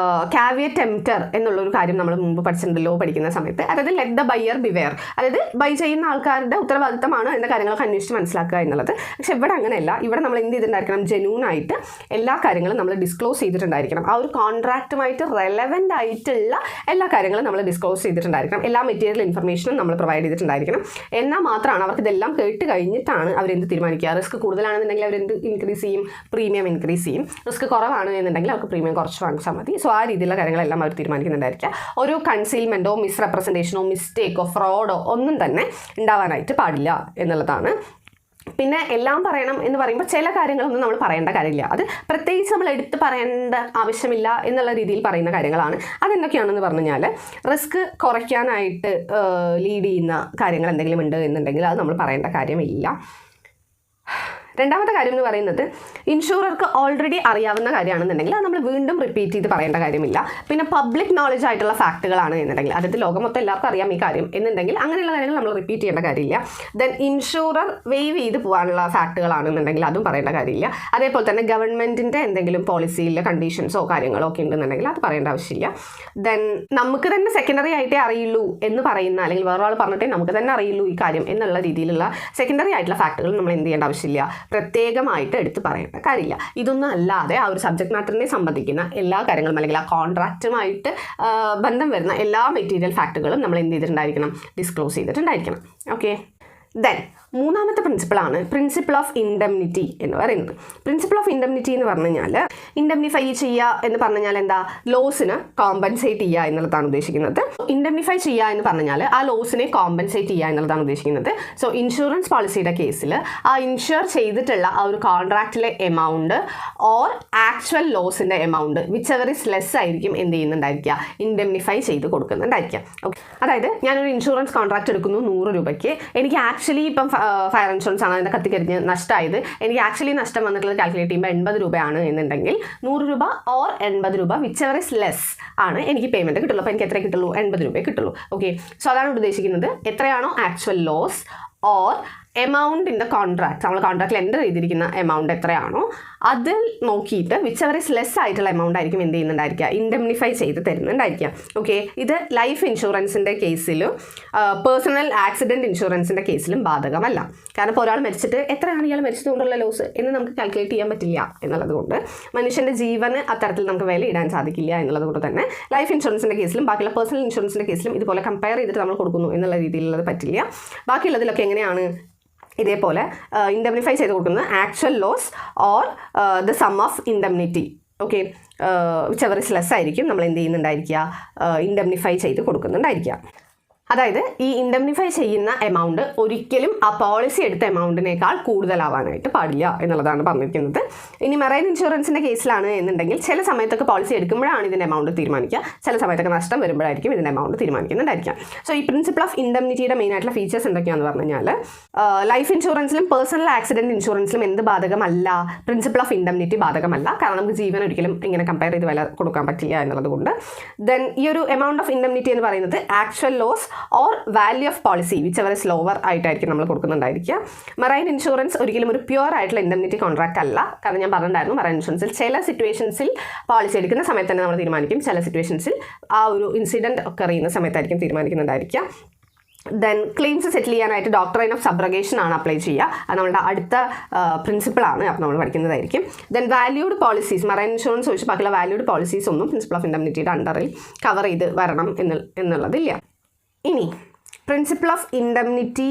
[SPEAKER 1] കാവിയറ്റ് ടെംപ്റ്റർ എന്നുള്ളൊരു കാര്യം നമ്മൾ മുമ്പ് പഠിച്ചിട്ടുണ്ടല്ലോ പഠിക്കുന്ന സമയത്ത്. അതായത് ലെറ്റ് ദ ബയർ ബിവെയർ, അതായത് ബൈ ചെയ്യുന്ന ആൾക്കാരുടെ ഉത്തരവാദിത്തമാണ് എന്ന കാര്യങ്ങളൊക്കെ അന്വേഷിച്ച് മനസ്സിലാക്കുക എന്നുള്ളത്. പക്ഷെ ഇവിടെ അങ്ങനെയല്ല. ഇവിടെ നമ്മൾ എന്ത് ചെയ്തിട്ടുണ്ടായിരിക്കണം? ജെന്യൂനായിട്ട് എല്ലാ കാര്യങ്ങളും നമ്മൾ ഡിസ്ക്ലോസ് ചെയ്തിട്ടുണ്ടായിരിക്കണം. ആ ഒരു കോൺട്രാക്റ്റുമായിട്ട് റെലവൻ്റ് ആയിട്ടുള്ള എല്ലാ കാര്യങ്ങളും നമ്മൾ ഡിസ്ക്ലോസ് ചെയ്തിട്ടുണ്ടായിരിക്കണം. എല്ലാ മെറ്റീരിയൽ ഇൻഫർമേഷനും നമ്മൾ പ്രൊവൈഡ് ചെയ്തിട്ടുണ്ടായിരിക്കണം. എന്നാൽ മാത്രമാണ് അവർക്ക് ഇതെല്ലാം കേട്ട് കഴിഞ്ഞിട്ടാണ് അവരെന്ത് തീരുമാനിക്കുക. റിസ്ക് കൂടുതലാണെന്നുണ്ടെങ്കിൽ അവരെന്ത് ഇൻക്രീസ് ചെയ്യും? പ്രീമിയം ഇൻക്രീസ് ചെയ്യും. റിസ്ക് കുറവാണ് എന്നുണ്ടെങ്കിൽ അവർക്ക് പ്രീമിയം കുറച്ച് വാങ്ങിച്ചാൽ മതി. സോ ആ രീതിയിലുള്ള കാര്യങ്ങളെല്ലാം അവർ തീരുമാനിക്കുന്നുണ്ടായിരിക്കുക. ഒരു കൺസീൽമെൻറ്റോ മിസ്റെപ്രസെൻറ്റേഷനോ മിസ്റ്റേക്കോ ഫ്രോഡോ ഒന്നും തന്നെ ഉണ്ടാവാനായിട്ട് പാടില്ല എന്നുള്ളതാണ്. പിന്നെ എല്ലാം പറയണം എന്ന് പറയുമ്പോൾ ചില കാര്യങ്ങളൊന്നും നമ്മൾ പറയേണ്ട കാര്യമില്ല. അത് പ്രത്യേകിച്ച് നമ്മൾ എടുത്ത് പറയേണ്ട ആവശ്യമില്ല എന്നുള്ള രീതിയിൽ പറയുന്ന കാര്യങ്ങളാണ്. അതെന്തൊക്കെയാണെന്ന് പറഞ്ഞു കഴിഞ്ഞാൽ, റിസ്ക് കുറയ്ക്കാനായിട്ട് ലീഡ് ചെയ്യുന്ന കാര്യങ്ങൾ എന്തെങ്കിലും ഉണ്ട് എന്നുണ്ടെങ്കിൽ അത് നമ്മൾ പറയേണ്ട കാര്യമില്ല. രണ്ടാമത്തെ കാര്യം എന്ന് പറയുന്നത് ഇൻഷുറർക്ക് ഓൾറെഡി അറിയാവുന്ന കാര്യമാണെന്നുണ്ടെങ്കിൽ അത് നമ്മൾ വീണ്ടും റിപ്പീറ്റ് ചെയ്ത് പറയേണ്ട കാര്യമില്ല. പിന്നെ പബ്ലിക് നോളജ് ആയിട്ടുള്ള ഫാക്റ്റുകളാണ് എന്നുണ്ടെങ്കിൽ, അതായത് ലോകം മൊത്തം എല്ലാവർക്കും അറിയാം ഈ കാര്യം എന്നുണ്ടെങ്കിൽ അങ്ങനെയുള്ള കാര്യങ്ങൾ നമ്മൾ റിപ്പീറ്റ് ചെയ്യേണ്ട കാര്യമില്ല. ദെൻ ഇൻഷുറർ വെയ്വ് ചെയ്ത് പോകാനുള്ള ഫാക്റ്റുകളാണെന്നുണ്ടെങ്കിൽ അതും പറയേണ്ട കാര്യമില്ല. അതേപോലെ തന്നെ ഗവൺമെൻറ്റിൻ്റെ എന്തെങ്കിലും പോളിസിയിലെ കണ്ടീഷൻസോ കാര്യങ്ങളോ ഒക്കെ ഉണ്ടെന്നുണ്ടെങ്കിൽ അത് പറയേണ്ട ആവശ്യമില്ല. ദെൻ നമുക്ക് തന്നെ സെക്കൻഡറി ആയിട്ടേ അറിയുള്ളൂ എന്ന് പറയുന്ന, അല്ലെങ്കിൽ വേറൊരാൾ പറഞ്ഞിട്ടേ നമുക്ക് തന്നെ അറിയുള്ളൂ ഈ കാര്യം എന്നുള്ള രീതിയിലുള്ള സെക്കൻഡറി ആയിട്ടുള്ള ഫാക്റ്റുകൾ നമ്മൾ എന്ത് ചെയ്യേണ്ട ആവശ്യമില്ല, പ്രത്യേകമായിട്ട് എടുത്ത് പറയേണ്ട കാര്യമില്ല. ഇതൊന്നും അല്ലാതെ ആ ഒരു സബ്ജക്ട് മാറ്ററിനെ സംബന്ധിക്കുന്ന എല്ലാ കാര്യങ്ങളും, അല്ലെങ്കിൽ ആ കോൺട്രാക്റ്റുമായിട്ട് ബന്ധം വരുന്ന എല്ലാ മെറ്റീരിയൽ ഫാക്റ്റുകളും നമ്മൾ എന്ത് ചെയ്തിട്ടുണ്ടായിരിക്കണം? ഡിസ്ക്ലോസ് ചെയ്തിട്ടുണ്ടായിരിക്കണം. ഓക്കെ, ദെൻ മൂന്നാമത്തെ പ്രിൻസിപ്പിളാണ് പ്രിൻസിപ്പിൾ ഓഫ് ഇൻഡെംനിറ്റി എന്ന് പറയുന്നത്. പ്രിൻസിപ്പിൾ ഓഫ് ഇൻഡെംനിറ്റി എന്ന് പറഞ്ഞു കഴിഞ്ഞാൽ, ഇൻഡെംനിഫൈ ചെയ്യുക എന്ന് പറഞ്ഞു കഴിഞ്ഞാൽ എന്താ? ലോസിന് കോമ്പൻസേറ്റ് ചെയ്യുക എന്നുള്ളതാണ് ഉദ്ദേശിക്കുന്നത്. ഇൻഡെംനിഫൈ ചെയ്യുക എന്ന് പറഞ്ഞു കഴിഞ്ഞാൽ ആ ലോസിനെ കോമ്പൻസേറ്റ് ചെയ്യുക എന്നുള്ളതാണ് ഉദ്ദേശിക്കുന്നത്. സോ ഇൻഷുറൻസ് പോളിസിയുടെ കേസിൽ ആ ഇൻഷുർ ചെയ്തിട്ടുള്ള ആ ഒരു കോൺട്രാക്റ്റിലെ എമൗണ്ട് ഓർ ആക്ച്വൽ ലോസിൻ്റെ amount whichever is less ആയിരിക്കും എന്ത് ചെയ്യുന്നുണ്ടായിരിക്കുക? ഇൻഡെംനിഫൈ ചെയ്ത് കൊടുക്കുന്നുണ്ടായിരിക്കുക. ഓക്കെ, അതായത് ഞാനൊരു ഇൻഷുറൻസ് കോൺട്രാക്റ്റ് എടുക്കുന്നു 100 രൂപയ്ക്ക്. എനിക്ക് ആക്ച്വലി ഇപ്പം ഫയർ ഇൻഷുറൻസ് ആണ് അതിൻ്റെ കത്തിക്കരിഞ്ഞ് നഷ്ടമായത്. എനിക്ക് ആക്ച്വലി നഷ്ടം വന്നിട്ടുള്ളത് കാൽക്കുലേറ്റ് ചെയ്യുമ്പോൾ 80 രൂപയാണ് എന്നുണ്ടെങ്കിൽ 100 രൂപ ഓർ 80 രൂപ വിച്ച് എവർ ഇസ് ലെസ് ആണ് എനിക്ക് പേയ്മെൻറ്റ് കിട്ടുള്ളൂ. അപ്പോൾ എനിക്ക് എത്ര കിട്ടുള്ളൂ? 80 രൂപയെ കിട്ടുള്ളൂ. ഓക്കെ, സോ അതാണ് ഉദ്ദേശിക്കുന്നത്. എത്രയാണോ actual loss or amount in the contract, നമ്മൾ കോൺട്രാക്റ്റിൽ എൻ്റർ ചെയ്തിരിക്കുന്ന എമൗണ്ട് എത്രയാണോ അതിൽ നോക്കിയിട്ട് വിച്ച് എവർ ഇസ് ലെസ് ആയിട്ടുള്ള എമൗണ്ട് ആയിരിക്കും എന്ത് ചെയ്യുന്നുണ്ടായിരിക്കുക, ഇൻഡെംനിഫൈ ചെയ്ത് തരുന്നുണ്ടായിരിക്കുക. ഓക്കെ, ഇത് ലൈഫ് ഇൻഷുറൻസിൻ്റെ കേസിലും പേഴ്സണൽ ആക്സിഡൻറ്റ് ഇൻഷുറൻസിൻ്റെ കേസിലും ബാധകമല്ല. കാരണം ഇപ്പോൾ ഒരാൾ മരിച്ചിട്ട് എത്രയാണ് ഇയാൾ മരിച്ചതുകൊണ്ടുള്ള ലോസ് എന്ന് നമുക്ക് കാൽക്കുലേറ്റ് ചെയ്യാൻ പറ്റില്ല എന്നുള്ളത് കൊണ്ട്, മനുഷ്യൻ്റെ ജീവന് അത്തരത്തിൽ നമുക്ക് വില ഇടാൻ സാധിക്കില്ല എന്നുള്ളത് കൊണ്ട് തന്നെ ലൈഫ് ഇൻഷുറൻസിൻ്റെ കേസിലും ബാക്കിയുള്ള പേഴ്സണൽ ഇൻഷുറൻസിൻ്റെ കേസിലും ഇതുപോലെ കമ്പയർ ചെയ്തിട്ട് നമ്മൾ കൊടുക്കുന്നു എന്നുള്ള രീതിയിലുള്ളത് പറ്റില്ല. ബാക്കിയുള്ളതിലൊക്കെ എങ്ങനെയാണ് ഇതേപോലെ ഇൻഡെംനിഫൈ ചെയ്ത് കൊടുക്കുന്നത് actual loss or the sum of indemnity. Okay, whichever is less ആയിരിക്കും നമ്മൾ എന്ത് ചെയ്യുന്നുണ്ടായിരിക്കുക, ഇൻഡെംനിഫൈ ചെയ്ത് കൊടുക്കുന്നുണ്ടായിരിക്കുക. അതായത് ഈ ഇൻഡെംനിഫൈ ചെയ്യുന്ന എമൗണ്ട് ഒരിക്കലും ആ പോളിസി എടുത്ത എമൗണ്ടിനേക്കാൾ കൂടുതലാവാനായിട്ട് പാടില്ല എന്നുള്ളതാണ് പറഞ്ഞിരിക്കുന്നത്. ഇനി മെറൈൻ ഇൻഷുറൻസിൻ്റെ കേസിലാണ് എന്നുണ്ടെങ്കിൽ ചില സമയത്തൊക്കെ പോളിസി എടുക്കുമ്പോഴാണ് ഇതിൻ്റെ എമൗണ്ട് തീരുമാനിക്കുക, ചില സമയത്തൊക്കെ നഷ്ടം വരുമ്പോഴായിരിക്കും ഇതിൻ്റെ എമൗണ്ട് തീരുമാനിക്കുന്നുണ്ടായിരിക്കാം. സോ ഈ പ്രിൻസിപ്പിൾ ഓഫ് ഇൻഡെംനിറ്റിയുടെ മെയിൻ ആയിട്ടുള്ള ഫീച്ചേഴ്സ് എന്തൊക്കെയാണെന്ന് പറഞ്ഞു കഴിഞ്ഞാൽ, ലൈഫ് ഇൻഷുറൻസിലും പേഴ്സണൽ ആക്സിഡൻറ്റ് ഇൻഷുറൻസിലും എന്ത് ബാധകമല്ല, പ്രിൻസിപ്പിൾ ഓഫ് ഇൻഡെംനിറ്റി ബാധകമല്ല. കാരണം നമുക്ക് ജീവൻ ഒരിക്കലും ഇങ്ങനെ കമ്പയർ ചെയ്ത് വില കൊടുക്കാൻ പറ്റില്ല എന്നുള്ളത് കൊണ്ട്. ദെൻ ഈ ഒരു എമൗണ്ട് ഓഫ് ഇൻഡെംനിറ്റി എന്ന് പറയുന്നത് actual loss or value of policy whichever is lower ആയിട്ടായിരിക്കും നമ്മൾ കൊടുക്കുന്നുണ്ടായിരിക്കുക. മറൈൻ ഇൻഷുറൻസ് ഒരിക്കലും ഒരു പ്യുവർ ആയിട്ടുള്ള ഇൻഡെംനിറ്റി കോൺട്രാക്ട് അല്ല. കാരണം ഞാൻ പറഞ്ഞിട്ടുണ്ടായിരുന്നു, മറൈൻ ഇൻഷുറൻസിൽ ചില സിറ്റുവേഷൻസിൽ പോളിസി എടുക്കുന്ന സമയത്ത് തന്നെ നമ്മൾ തീരുമാനിക്കും, ചില സിറ്റുവേഷൻസിൽ ആ ഒരു ഇൻസിഡൻറ്റ് ഒക്കെ അറിയുന്ന സമയത്തായിരിക്കും തീരുമാനിക്കുന്നുണ്ടായിരിക്കുക. ദെൻ ക്ലെയിംസ് സെറ്റിൽ ചെയ്യാനായിട്ട് ഡോക്ട്രൈൻ ഓഫ് സബ്രഗേഷൻ ആണ് അപ്ലൈ ചെയ്യുക. അത് നമ്മുടെ അടുത്ത പ്രിൻസിപ്പിളാണ്, അപ്പോൾ നമ്മൾ പഠിക്കുന്നതായിരിക്കും. Then valued policies, marine insurance ഒഴിച്ച് ബാക്കിയുള്ള വാല്യൂഡ് പോളിസീസ് ഒന്നും പ്രിൻസിപ്പിൾ ഓഫ് ഇൻഡെംനിറ്റിയുടെ അണ്ടറിൽ കവർ ചെയ്ത് വരണം എന്നുള്ളതില്ല. ഇനി പ്രിൻസിപ്പിൾ ഓഫ് ഇൻഡെംനിറ്റി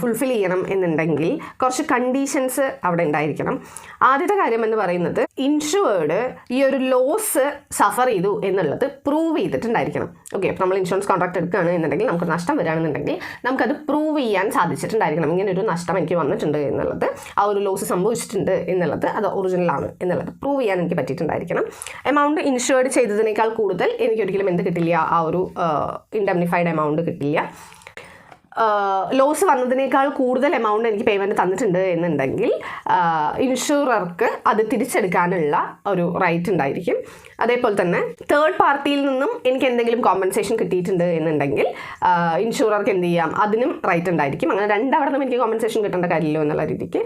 [SPEAKER 1] ഫുൾഫിൽ ചെയ്യണം എന്നുണ്ടെങ്കിൽ കുറച്ച് കണ്ടീഷൻസ് അവിടെ ഉണ്ടായിരിക്കണം. ആദ്യത്തെ കാര്യം എന്ന് പറയുന്നത് ഇൻഷുവേർഡ് ഈ ഒരു ലോസ് സഫർ ചെയ്തു എന്നുള്ളത് പ്രൂവ് ചെയ്തിട്ടുണ്ടായിരിക്കണം. ഓക്കെ, അപ്പോൾ നമ്മൾ ഇൻഷുറൻസ് കോൺട്രാക്ട് എടുക്കുകയാണ് എന്നുണ്ടെങ്കിൽ നമുക്ക് നഷ്ടം വരികയാണെന്നുണ്ടെങ്കിൽ നമുക്കത് പ്രൂവ് ചെയ്യാൻ സാധിച്ചിട്ടുണ്ടായിരിക്കണം. ഇങ്ങനെ ഒരു നഷ്ടം എനിക്ക് വന്നിട്ടുണ്ട് എന്നുള്ളത്, ആ ഒരു ലോസ് സംഭവിച്ചിട്ടുണ്ട് എന്നുള്ളത്, അത് ഒറിജിനലാണ് എന്നുള്ളത് പ്രൂവ് ചെയ്യാൻ എനിക്ക് പറ്റിയിട്ടുണ്ടായിരിക്കണം. എമൗണ്ട് ഇൻഷുവേർഡ് ചെയ്തതിനേക്കാൾ കൂടുതൽ എനിക്കൊരിക്കലും എന്ത് കിട്ടില്ല, ആ ഒരു ഇൻഡെംനിഫൈഡ് എമൗണ്ട് കിട്ടില്ല. ലോസ് വന്നതിനേക്കാൾ കൂടുതൽ എമൗണ്ട് എനിക്ക് പേയ്മെൻറ്റ് തന്നിട്ടുണ്ട് എന്നുണ്ടെങ്കിൽ ഇൻഷുറർക്ക് അത് തിരിച്ചെടുക്കാനുള്ള ഒരു റൈറ്റ് ഉണ്ടായിരിക്കും. അതേപോലെ തന്നെ തേർഡ് പാർട്ടിയിൽ നിന്നും എനിക്ക് എന്തെങ്കിലും കോമ്പൻസേഷൻ കിട്ടിയിട്ടുണ്ട് എന്നുണ്ടെങ്കിൽ ഇൻഷുറർക്ക് എന്ത് ചെയ്യാം, അതിനും റൈറ്റ് ഉണ്ടായിരിക്കും. അങ്ങനെ രണ്ടവിടെ നിന്നും എനിക്ക് കോമ്പൻസേഷൻ കിട്ടേണ്ട കാര്യമില്ലോ എന്നുള്ള രീതിക്ക്.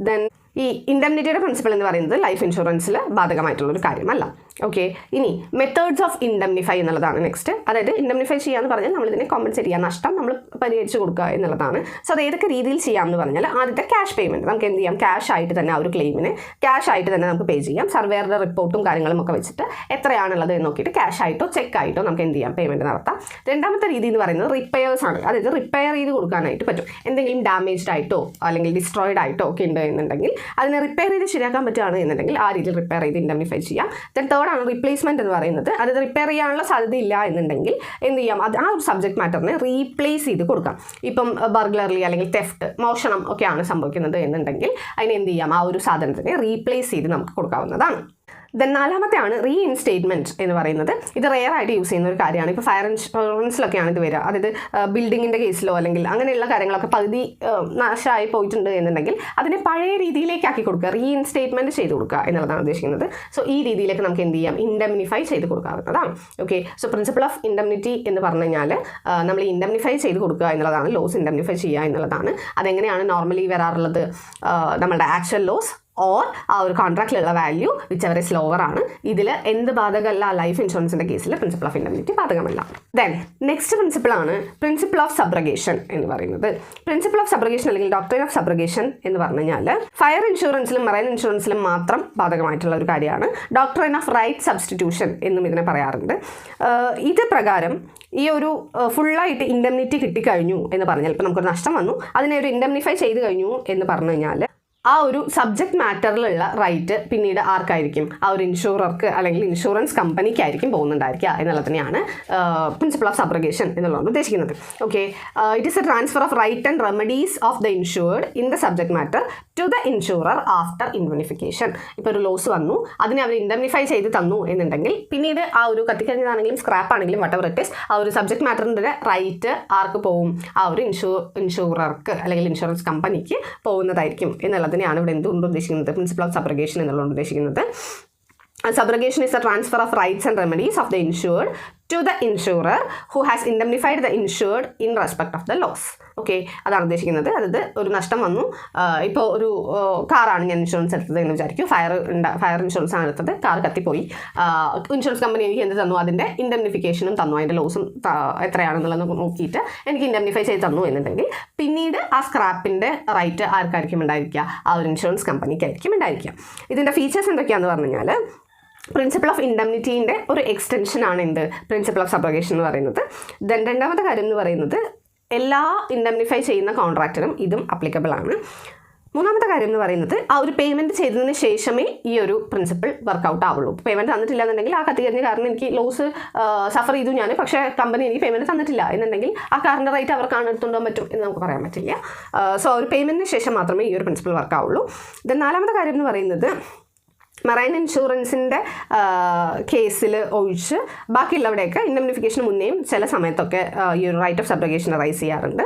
[SPEAKER 1] ദെൻ ഈ ഇൻഡെംനിറ്റിയുടെ പ്രിൻസിപ്പിൾ എന്ന് പറയുന്നത് ലൈഫ് ഇൻഷുറൻസിൽ ബാധകമായിട്ടുള്ളൊരു കാര്യമല്ല. ഓക്കെ, ഇനി മെത്തേഡ്സ് ഓഫ് ഇൻഡെംനിഫൈ എന്നുള്ളതാണ് നെക്സ്റ്റ്. അതായത് ഇൻഡെംനിഫൈ ചെയ്യാമെന്ന് പറഞ്ഞാൽ നമ്മളിതിനെ കോമ്പൻസേറ്റ് ചെയ്യുക, നഷ്ടം നമ്മൾ പരിഹരിച്ച് കൊടുക്കുക എന്നുള്ളതാണ്. സോ അത് ഏതൊക്കെ രീതിയിൽ ചെയ്യാമെന്ന് പറഞ്ഞാൽ ആദ്യത്തെ ക്യാഷ് പേയ്മെൻറ്റ് നമുക്ക് എന്ത് ചെയ്യാം, ക്യാഷ് ആയിട്ട് തന്നെ ആ ഒരു ക്ലെയിമിന് ക്യാഷ് ആയിട്ട് തന്നെ നമുക്ക് പേ ചെയ്യാം. സർവേയറുടെ റിപ്പോർട്ടും കാര്യങ്ങളും ഒക്കെ വെച്ചിട്ട് എത്രയാണുള്ളത് എന്ന് നോക്കിയിട്ട് ക്യാഷ് ആയിട്ടോ ചെക്ക് ആയിട്ടോ നമുക്ക് എന്ത് ചെയ്യാം, പേയ്മെൻറ്റ് നടത്താം. രണ്ടാമത്തെ രീതി എന്ന് പറയുന്നത് റിപ്പയേഴ്സ് ആണ്. അതായത് റിപ്പയർ ചെയ്ത് കൊടുക്കാനായിട്ട് പറ്റും. എന്തെങ്കിലും ഡാമേജ്ഡ് ആയിട്ടോ അല്ലെങ്കിൽ ഡിസ്ട്രോയിഡ് ആയിട്ടോ ഒക്കെ ഉണ്ട് എന്നുണ്ടെങ്കിൽ അതിനെ റിപ്പയർ ചെയ്ത് ശരിയാക്കാൻ പറ്റുകയാണ് എന്നുണ്ടെങ്കിൽ ആ രീതിയിൽ റിപ്പയർ ചെയ്ത് ഇൻഡെംനിഫൈ ചെയ്യാം. ദെൻ തേർഡാണ് റീപ്ലേസ്മെൻറ്റ് എന്ന് പറയുന്നത്. അതായത് റിപ്പയർ ചെയ്യാനുള്ള സാധ്യതയില്ല എന്നുണ്ടെങ്കിൽ എന്ത് ചെയ്യാം, അത് ആ ഒരു സബ്ജക്ട് മാറ്ററിനെ റീപ്ലേസ് ചെയ്ത് കൊടുക്കാം. ഇപ്പം ബർഗ്ലറി അല്ലെങ്കിൽ തെഫ്റ്റ്, മോഷണം ഒക്കെയാണ് സംഭവിക്കുന്നത് എന്നുണ്ടെങ്കിൽ അതിനെ എന്ത് ചെയ്യാം, ആ ഒരു സാധനത്തിനെ റീപ്ലേസ് ചെയ്ത് നമുക്ക് കൊടുക്കാവുന്നതാണ്. ദെൻ നാലാമത്തെയാണ് റീഇൻസ്റ്റേറ്റ്മെൻറ്റ് എന്ന് പറയുന്നത്. ഇത് റെയർ ആയിട്ട് യൂസ് ചെയ്യുന്ന ഒരു കാര്യമാണ്. ഇപ്പോൾ ഫയർ ഇൻഷുറൻസിലൊക്കെയാണ് ഇത് വരിക. അതായത് ബിൽഡിങ്ങിൻ്റെ കേസിലോ അല്ലെങ്കിൽ അങ്ങനെയുള്ള കാര്യങ്ങളൊക്കെ പകുതി നാശമായി പോയിട്ടുണ്ട് എന്നുണ്ടെങ്കിൽ അതിനെ പഴയ രീതിയിലേക്ക് ആക്കി കൊടുക്കുക, റീഇൻസ്റ്റേറ്റ്മെൻറ്റ് ചെയ്ത് കൊടുക്കുക എന്നുള്ളതാണ് ഉദ്ദേശിക്കുന്നത്. സോ ഈ രീതിയിലേക്ക് നമുക്ക് എന്ത് ചെയ്യാം, ഇൻഡെംനിഫൈ ചെയ്ത് കൊടുക്കാവുന്നതാണ്. Okay, so principle of indemnity എന്ന് പറഞ്ഞു കഴിഞ്ഞാൽ നമ്മൾ ഇൻഡെംനിഫൈ ചെയ്ത് കൊടുക്കുക എന്നുള്ളതാണ്, ലോസ് ഇൻഡെംനിഫൈ ചെയ്യുക എന്നുള്ളതാണ്. അതെങ്ങനെയാണ് നോർമലി വരാറുള്ളത്, നമ്മുടെ ആക്ച്വൽ ലോസ് ഓർ ആ ഒരു കോൺട്രാക്റ്റിലുള്ള value whichever is lower ആണ്. ഇതിൽ എന്ത് ബാധകമല്ല, ലൈഫ് ഇൻഷുറൻസിൻ്റെ കേസിൽ പ്രിൻസിപ്പിൾ ഓഫ് ഇൻഡെംനിറ്റി ബാധകമല്ല. ദെൻ നെക്സ്റ്റ് പ്രിൻസിപ്പിളാണ് പ്രിൻസിപ്പിൾ ഓഫ് സബ്രഗേഷൻ എന്ന് പറയുന്നത്. പ്രിൻസിപ്പിൾ ഓഫ് സബ്രഗേഷൻ അല്ലെങ്കിൽ ഡോക്ട്രൈൻ ഓഫ് സബ്രഗേഷൻ എന്ന് പറഞ്ഞു കഴിഞ്ഞാൽ ഫയർ ഇൻഷുറൻസിലും മറൈൻ ഇൻഷുറൻസിലും മാത്രം ബാധകമായിട്ടുള്ള ഒരു കാര്യമാണ്. ഡോക്ട്രൈൻ ഓഫ് റൈറ്റ് സബ്സ്റ്റിറ്റ്യൂഷൻ എന്നും ഇതിനെ പറയാറുണ്ട്. ഇത് പ്രകാരം ഈ ഒരു ഫുള്ളായിട്ട് ഇൻഡെംനിറ്റി കിട്ടിക്കഴിഞ്ഞു എന്ന് പറഞ്ഞാൽ, ഇപ്പോൾ നമുക്കൊരു നഷ്ടം വന്നു, അതിനെ ഒരു ഇൻഡെംനിഫൈ ചെയ്ത് കഴിഞ്ഞു എന്ന് പറഞ്ഞു കഴിഞ്ഞാൽ ആ ഒരു സബ്ജക്ട് മാറ്ററിലുള്ള റൈറ്റ് പിന്നീട് ആർക്കായിരിക്കും, ആ ഒരു ഇൻഷുറർക്ക് അല്ലെങ്കിൽ ഇൻഷുറൻസ് കമ്പനിക്കായിരിക്കും പോകുന്നുണ്ടായിരിക്കുക എന്നുള്ളത് തന്നെയാണ് പ്രിൻസിപ്പിൾ ഓഫ് സബ്രഗേഷൻ എന്നുള്ളതാണ് ഉദ്ദേശിക്കുന്നത്. Okay, it is a transfer of right and remedies of the insured in the subject matter to the insurer after indemnification. ഇപ്പോൾ ഒരു ലോസ് വന്നു, അതിനെ അവർ ഇൻഡെംനിഫൈ ചെയ്ത് തന്നു എന്നുണ്ടെങ്കിൽ പിന്നീട് ആ ഒരു കത്തിക്കഴിഞ്ഞതാണെങ്കിലും സ്ക്രാപ്പ് ആണെങ്കിലും വട്ടവർ ഇറ്റ് ഈസ്, ആ ഒരു സബ്ജക്ട് മാറ്ററിൻ്റെ റൈറ്റ് ആർക്ക് പോകും, ആ ഒരു ഇൻഷുറർക്ക് അല്ലെങ്കിൽ ഇൻഷുറൻസ് കമ്പനിക്ക് പോകുന്നതായിരിക്കും എന്നുള്ളത് ാണ് ഇവിടെ എന്തുകൊണ്ട് ഉദ്ദേശിക്കുന്നത്, പ്രിൻസിപ്പിൾ ഓഫ് സബ്രഗേഷൻ എന്നുള്ളത് ഉദ്ദേശിക്കുന്നത്. Subrogation is a transfer of rights and remedies of the insured to the insurer who has indemnified the insured in respect of the loss. Okay, അതാണ് ഉദ്ദേശിക്കുന്നത്. അതായത് ഒരു നഷ്ടം വന്നു, ഇപ്പോൾ ഒരു കാറാണ് ഞാൻ ഇൻഷുറൻസ് എടുത്തത് എന്ന് വിചാരിക്കും. ഫയർ ഇൻഷുറൻസ് ആണ് എടുത്തത്, കാർ കത്തിപ്പോയി. ഇൻഷുറൻസ് കമ്പനി എനിക്ക് എന്ത് തന്നു? അതിൻ്റെ ഇൻഡെംനിഫിക്കേഷനും തന്നു, അതിൻ്റെ ലോസും എത്രയാണെന്നുള്ളത് നോക്കിയിട്ട് എനിക്ക് ഇൻഡെംനിഫൈ ചെയ്ത് തന്നു എന്നുണ്ടെങ്കിൽ പിന്നീട് ആ സ്ക്രാപ്പിൻ്റെ റൈറ്റ് ആർക്കായിരിക്കും ഉണ്ടായിരിക്കുക? ആ ഒരു ഇൻഷുറൻസ് കമ്പനിക്കായിരിക്കും ഉണ്ടായിരിക്കുക. ഇതിൻ്റെ ഫീച്ചേഴ്സ് എന്തൊക്കെയാണെന്ന് പറഞ്ഞു കഴിഞ്ഞാൽ, പ്രിൻസിപ്പിൾ ഓഫ് ഇൻഡെംനിറ്റീൻ്റെ ഒരു എക്സ്റ്റൻഷനാണ് എന്ത്? പ്രിൻസിപ്പിൾ ഓഫ് സബ്രോഗേഷൻ എന്ന് പറയുന്നത്. ദെൻ രണ്ടാമത്തെ കാര്യം എന്ന് പറയുന്നത് എല്ലാ ഇൻഡെംനിഫൈ ചെയ്യുന്ന കോൺട്രാക്റ്റിനും ഇതും അപ്ലിക്കബിൾ ആണ്. മൂന്നാമത്തെ കാര്യം എന്ന് പറയുന്നത് ആ ഒരു പേയ്മെൻറ്റ് ചെയ്തതിന് ശേഷമേ ഈ ഒരു പ്രിൻസിപ്പിൾ വർക്കൗട്ട് ആവുള്ളൂ. പേയ്മെൻറ്റ് തന്നിട്ടില്ല എന്നുണ്ടെങ്കിൽ ആ കത്തിക്കരിഞ്ഞ കാരണം എനിക്ക് ലോസ് സഫർ ചെയ്തു ഞാൻ, പക്ഷേ കമ്പനി എനിക്ക് പേയ്മെൻറ്റ് തന്നിട്ടില്ല എന്നുണ്ടെങ്കിൽ ആ കാറിൻ്റെ റേറ്റ് അവർക്കാണ് എടുത്തുകൊണ്ടുപോകാൻ പറ്റും എന്ന് നമുക്ക് പറയാൻ പറ്റില്ല. സോ ഒരു പേയ്മെൻറ്റിന് ശേഷം മാത്രമേ ഈ ഒരു പ്രിൻസിപ്പിൾ വർക്കാവുള്ളൂ. ദെൻ നാലാമത്തെ കാര്യം എന്ന് പറയുന്നത് മറൈൻ ഇൻഷുറൻസിൻ്റെ കേസിൽ ഒഴിച്ച് ബാക്കിയുള്ളവിടെയൊക്കെ ഇൻഡെംനിഫിക്കേഷന് മുന്നേയും ചില സമയത്തൊക്കെ ഈ ഒരു റൈറ്റ് ഓഫ് സബ്രോഗേഷൻ റൈസ് ചെയ്യാറുണ്ട്.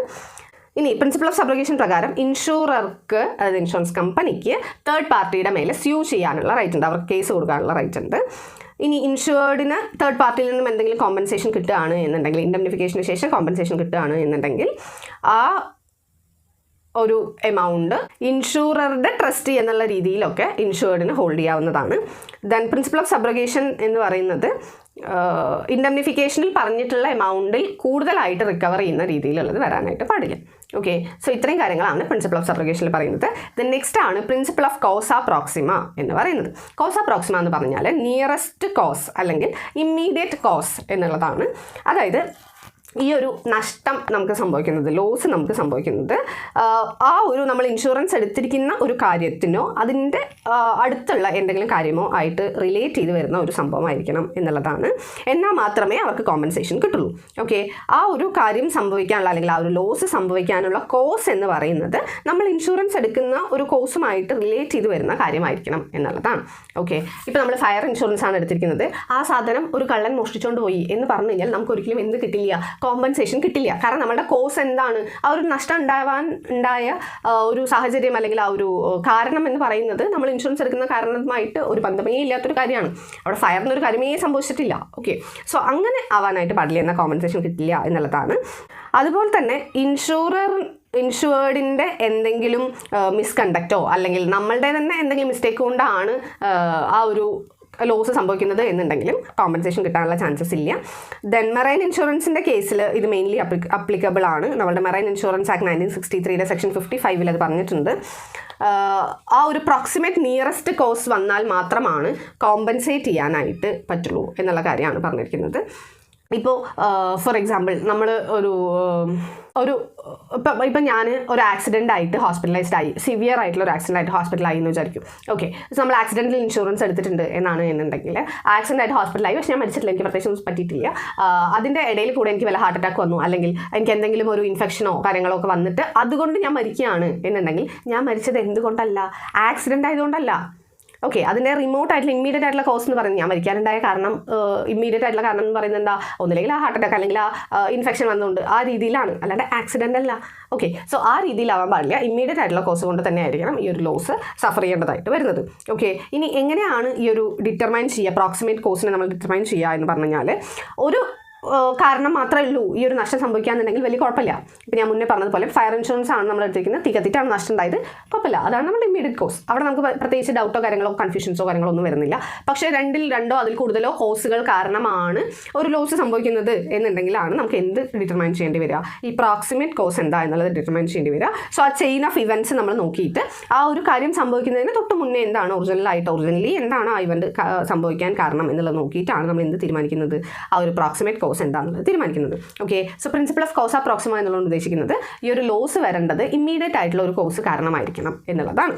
[SPEAKER 1] ഇനി പ്രിൻസിപ്പിൾ ഓഫ് സബ്രോഗേഷൻ പ്രകാരം ഇൻഷുറർക്ക്, അതായത് ഇൻഷുറൻസ് കമ്പനിക്ക് തേർഡ് പാർട്ടിയുടെ മേലെ സ്യൂ ചെയ്യാനുള്ള റൈറ്റ് ഉണ്ട്, അവർക്ക് കേസ് കൊടുക്കാനുള്ള റൈറ്റ് ഉണ്ട്. ഇനി ഇൻഷുർഡിന് തേർഡ് പാർട്ടിയിൽ നിന്നും എന്തെങ്കിലും കോമ്പൻസേഷൻ കിട്ടുകയാണ് എന്നുണ്ടെങ്കിൽ, ഇൻഡെംനിഫിക്കേഷന് ശേഷം കോമ്പൻസേഷൻ കിട്ടുകയാണ് എന്നുണ്ടെങ്കിൽ ആ ഒരു എമൗണ്ട് ഇൻഷുററുടെ ട്രസ്റ്റ് എന്നുള്ള രീതിയിലൊക്കെ ഇൻഷുർഡിന് ഹോൾഡ് ചെയ്യാവുന്നതാണ്. ദെൻ പ്രിൻസിപ്പിൾ ഓഫ് സബ്രോഗേഷൻ എന്ന് പറയുന്നത് ഇൻഡെംനിഫിക്കേഷനിൽ പറഞ്ഞിട്ടുള്ള എമൗണ്ടിൽ കൂടുതലായിട്ട് റിക്കവർ ചെയ്യുന്ന രീതിയിലുള്ളത് വരാനായിട്ട് പാടില്ല. ഓക്കെ, സോ ഇത്രയും കാര്യങ്ങളാണ് പ്രിൻസിപ്പിൾ ഓഫ് സബ്രോഗേഷനിൽ പറയുന്നത്. ദെൻ നെക്സ്റ്റ് ആണ് പ്രിൻസിപ്പിൾ ഓഫ് കോസ പ്രോക്സിമ എന്ന് പറയുന്നത്. കോസ പ്രോക്സിമ എന്ന് പറഞ്ഞാൽ നിയറസ്റ്റ് കോസ് അല്ലെങ്കിൽ ഇമ്മീഡിയറ്റ് കോസ് എന്നുള്ളതാണ്. അതായത് ഈ ഒരു നഷ്ടം നമുക്ക് സംഭവിക്കുന്നത്, ലോസ് നമുക്ക് സംഭവിക്കുന്നത് ആ ഒരു നമ്മൾ ഇൻഷുറൻസ് എടുത്തിരിക്കുന്ന ഒരു കാര്യത്തിനോ അതിൻ്റെ അടുത്തുള്ള എന്തെങ്കിലും കാര്യമോ ആയിട്ട് റിലേറ്റ് ചെയ്ത് വരുന്ന ഒരു സംഭവമായിരിക്കണം എന്നുള്ളതാണ്. എന്നാൽ മാത്രമേ അവർക്ക് കോമ്പൻസേഷൻ കിട്ടുള്ളൂ. ഓക്കെ, ആ ഒരു കാര്യം സംഭവിക്കാനുള്ള അല്ലെങ്കിൽ ആ ഒരു ലോസ് സംഭവിക്കാനുള്ള കോസ് എന്ന് പറയുന്നത് നമ്മൾ ഇൻഷുറൻസ് എടുക്കുന്ന ഒരു കോസുമായിട്ട് റിലേറ്റ് ചെയ്ത് വരുന്ന കാര്യമായിരിക്കണം എന്നുള്ളതാണ്. ഓക്കെ, ഇപ്പോൾ നമ്മൾ ഫയർ ഇൻഷുറൻസ് ആണ് എടുത്തിരിക്കുന്നത്, ആ സാധനം ഒരു കള്ളൻ മോഷ്ടിച്ചുകൊണ്ട് പോയി എന്ന് പറഞ്ഞു കഴിഞ്ഞാൽ നമുക്ക് ഒരിക്കലും എന്ത് കിട്ടില്ല? കോമ്പൻസേഷൻ കിട്ടില്ല. കാരണം നമ്മുടെ കോസ് എന്താണ്? ആ ഒരു നഷ്ടം ഉണ്ടായ ഒരു സാഹചര്യം അല്ലെങ്കിൽ ആ ഒരു കാരണം എന്ന് പറയുന്നത് നമ്മൾ ഇൻഷുറൻസ് എടുക്കുന്ന കാരണമായിട്ട് ഒരു ബന്ധമേ ഇല്ലാത്തൊരു കാര്യമാണ്. അവിടെ ഫയറിനൊരു കാര്യമേ സംഭവിച്ചിട്ടില്ല. ഓക്കെ, സോ അങ്ങനെ ആവാനായിട്ട് പാടില്ല, എന്നാൽ കോമ്പൻസേഷൻ കിട്ടില്ല എന്നുള്ളതാണ്. അതുപോലെ തന്നെ ഇൻഷുവേർഡിൻ്റെ എന്തെങ്കിലും മിസ്കണ്ടക്റ്റോ അല്ലെങ്കിൽ നമ്മളുടെ തന്നെ എന്തെങ്കിലും മിസ്റ്റേക്ക് കൊണ്ടാണ് ആ ഒരു ലോസ് സംഭവിക്കുന്നത് എന്നുണ്ടെങ്കിലും കോമ്പൻസേഷൻ കിട്ടാനുള്ള ചാൻസസ് ഇല്ല. ദെൻ മെറൈൻ ഇൻഷുറൻസിൻ്റെ കേസിൽ ഇത് മെയിൻലി അപ്ലിക്കബിൾ ആണ്. നമ്മുടെ മെറൈൻ ഇൻഷുറൻസ് ആക്ട് 1963 സെക്ഷൻ 55 അത് പറഞ്ഞിട്ടുണ്ട്. ആ ഒരു പ്രോക്സിമേറ്റ് നിയറസ്റ്റ് കോസ് വന്നാൽ മാത്രമാണ് കോമ്പൻസേറ്റ് ചെയ്യാനായിട്ട് പറ്റുള്ളൂ എന്നുള്ള കാര്യമാണ് പറഞ്ഞിരിക്കുന്നത്. ഇപ്പോൾ ഫോർ എക്സാമ്പിൾ നമ്മൾ ഇപ്പം ഞാൻ ഒരു ആക്സിഡൻ്റ് ആയിട്ട് ഹോസ്പിറ്റലൈസ്ഡ് ആയി, സിവിയർ ആയിട്ടുള്ള ഒരു ആക്സിഡൻ്റ് ആയിട്ട് ഹോസ്പിറ്റലായി എന്ന് വിചാരിക്കും. ഓക്കെ, സോ നമ്മൾ ആക്സിഡൻ്റൽ ഇൻഷുറൻസ് എടുത്തിട്ടുണ്ട് എന്നുണ്ടെങ്കിൽ ആക്സിഡൻ്റ് ആയിട്ട് ഹോസ്പിറ്റലായി, പക്ഷേ ഞാൻ മരിച്ചിട്ടില്ല, എനിക്ക് പ്രത്യേകിച്ചൊന്നും പറ്റിയിട്ടില്ല. അതിൻ്റെ ഇടയിൽ കൂടെ എനിക്ക് വല്ല ഹാർട്ട് അറ്റാക്ക് വന്നു അല്ലെങ്കിൽ എനിക്ക് എന്തെങ്കിലും ഒരു ഇൻഫെക്ഷനോ കാര്യങ്ങളോ ഒക്കെ വന്നിട്ട് അതുകൊണ്ട് ഞാൻ മരിക്കുകയാണ് എന്നുണ്ടെങ്കിൽ ഞാൻ മരിച്ചത് എന്തുകൊണ്ടല്ല? ആക്സിഡൻ്റ് ആയതുകൊണ്ടല്ല. ഓക്കെ, അതിൻ്റെ റിമോട്ട് ആയിട്ടുള്ള ഇമ്മീഡിയറ്റ് ആയിട്ടുള്ള കോസ് എന്ന് പറയുന്നത് ഞാൻ മരിക്കാനുണ്ടായ കാരണം, ഇമ്മീഡിയറ്റ് ആയിട്ടുള്ള കാരണം എന്ന് പറയുന്നത് എന്താ? ഒന്നില്ലെങ്കിൽ ആ ഹാർട്ട് അറ്റാക്ക് അല്ലെങ്കിൽ ആ ഇൻഫെക്ഷൻ വന്നുകൊണ്ട് ആ രീതിയിലാണ്, അല്ലാണ്ട് ആക്സിഡൻ്റ് അല്ല. ഓക്കെ, സോ ആ രീതിയിലാവാൻ പാടില്ല. ഇമ്മീഡിയറ്റ് ആയിട്ടുള്ള കോസ് കൊണ്ട് തന്നെ ആയിരിക്കണം ഈ ഒരു ലോസ് സഫർ ചെയ്യേണ്ടതായിട്ട് വരുന്നത്. ഓക്കെ, ഇനി എങ്ങനെയാണ് ഈ ഒരു ഡിറ്റർമൈൻ ചെയ്യുക, പ്രോക്സിമേറ്റ് കോസിനെ നമ്മൾ ഡിറ്റർമൈൻ ചെയ്യുക എന്ന് പറഞ്ഞു കഴിഞ്ഞാൽ, ഒരു കാരണം മാത്രമേ ഉള്ളൂ ഈ ഒരു നഷ്ടം സംഭവിക്കാന്നുണ്ടെങ്കിൽ വലിയ കുഴപ്പമില്ല. ഇപ്പം ഞാൻ മുന്നേ പറഞ്ഞതുപോലെ ഫയർ ഇൻഷുറൻസ് ആണ് നമ്മൾ എടുത്തിരിക്കുന്നത്, തീ കത്തിയിട്ടാണ് നഷ്ടം ഉണ്ടായത്, കുഴപ്പമില്ല, അതാണ് നമ്മുടെ ഇമ്മീഡിയറ്റ് കോസ്. അവിടെ നമുക്ക് പ്രത്യേകിച്ച് ഡൗട്ടോ കാര്യങ്ങളോ കൺഫ്യൂഷൻസോ കാര്യങ്ങളോ ഒന്നും വരുന്നില്ല. പക്ഷേ രണ്ടോ അതിൽ കൂടുതലോ കോസുകൾ കാരണമാണ് ഒരു ലോസ് സംഭവിക്കുന്നത് എന്നുണ്ടെങ്കിലാണ് നമുക്ക് എന്ത് ഡിറ്റർമൈൻ ചെയ്യേണ്ടി വരിക? ഈ പ്രോക്സിമേറ്റ് കോസ് എന്താ എന്നുള്ളത് ഡിറ്റർമൈൻ ചെയ്യേണ്ടി വരിക. സോ ആ ചെയിൻ ഓഫ് ഇവൻറ്റ്സ് നമ്മൾ നോക്കിയിട്ട് ആ ഒരു കാര്യം സംഭവിക്കുന്നതിന് തൊട്ട് മുന്നേ എന്താണ് ഒറിജിനലി എന്താണ് ആ ഇവൻറ്റ് സംഭവിക്കാൻ കാരണം എന്നുള്ളത് നോക്കിയിട്ടാണ് നമ്മൾ എന്ത് തീരുമാനിക്കുന്നത്? ആ ഒരു പ്രോക്സിമേറ്റ് കോസ് എന്താണെന്നുള്ളത് തീരുമാനിക്കുന്നത്. Okay, so principle of causa proxima എന്നുള്ളത് ഉദ്ദേശിക്കുന്നത് ഈ ഒരു ലോസ് വരേണ്ടത് ഇമ്മീഡിയറ്റ് ആയിട്ടുള്ള ഒരു കോസ് കാരണമായിരിക്കണം എന്നുള്ളതാണ്.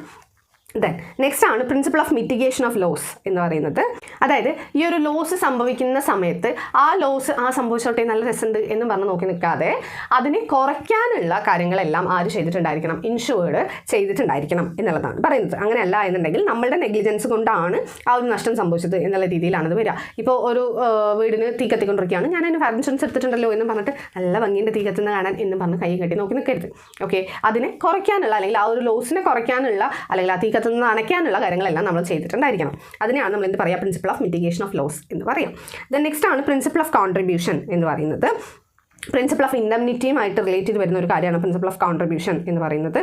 [SPEAKER 1] ദെൻ നെക്സ്റ്റ് ആണ് principle of mitigation of loss എന്ന് പറയുന്നത്. അതായത് ഈ ഒരു ലോസ് സംഭവിക്കുന്ന സമയത്ത് ആ ലോസ് സംഭവിച്ചോട്ടെ നല്ല രസമുണ്ട് എന്നും പറഞ്ഞ് നോക്കി നിൽക്കാതെ അതിനെ കുറയ്ക്കാനുള്ള കാര്യങ്ങളെല്ലാം ആര് ചെയ്തിട്ടുണ്ടായിരിക്കണം? ഇൻഷുവേർഡ് ചെയ്തിട്ടുണ്ടായിരിക്കണം എന്നുള്ളതാണ് പറയുന്നത്. അങ്ങനെയല്ല എന്നുണ്ടെങ്കിൽ നമ്മളുടെ നെഗ്ലിജൻസ് കൊണ്ടാണ് ആ ഒരു നഷ്ടം സംഭവിച്ചത് എന്നുള്ള രീതിയിലാണത് വരിക. ഇപ്പോൾ ഒരു വീടിന് തീ കത്തിക്കൊണ്ടിരിക്കുകയാണ്, ഞാൻ അതിന് ഫയർ ഇൻഷുറൻസ് എടുത്തിട്ടുണ്ടല്ലോ എന്നും പറഞ്ഞിട്ട് നല്ല ഭംഗിൻ്റെ തീ കത്തുന്ന കാണാൻ എന്നും പറഞ്ഞ് കൈ കെട്ടി നോക്കി നിൽക്കരുത്. ഓക്കെ, അതിനെ കുറയ്ക്കാനുള്ള അല്ലെങ്കിൽ ആ ഒരു ലോസിനെ കുറയ്ക്കാനുള്ള അല്ലെങ്കിൽ ആ തീ നഷ്ടത്തിൽ നിന്ന് അണയ്ക്കാനുള്ള കാര്യങ്ങളെല്ലാം നമ്മൾ ചെയ്തിട്ടുണ്ടായിരിക്കണം. അതിനെയാണ് നമ്മൾ എന്ത് പറയുക, principle of mitigation of loss എന്ന് പറയാം. ദെൻ നെക്സ്റ്റ് ആണ് പ്രിൻസിപ്പിൾ ഓഫ് കോൺട്രിബ്യൂഷൻ എന്ന് പറയുന്നത്. പ്രിൻസിപ്പിൾ ഓഫ് ഇൻഡംനിറ്റിയുമായിട്ട് റിലേറ്റ് ചെയ്ത് വരുന്ന ഒരു കാര്യമാണ് പ്രിൻസിപ്പിൾ ഓഫ് കോൺട്രിബ്യൂഷൻ എന്ന് പറയുന്നത്.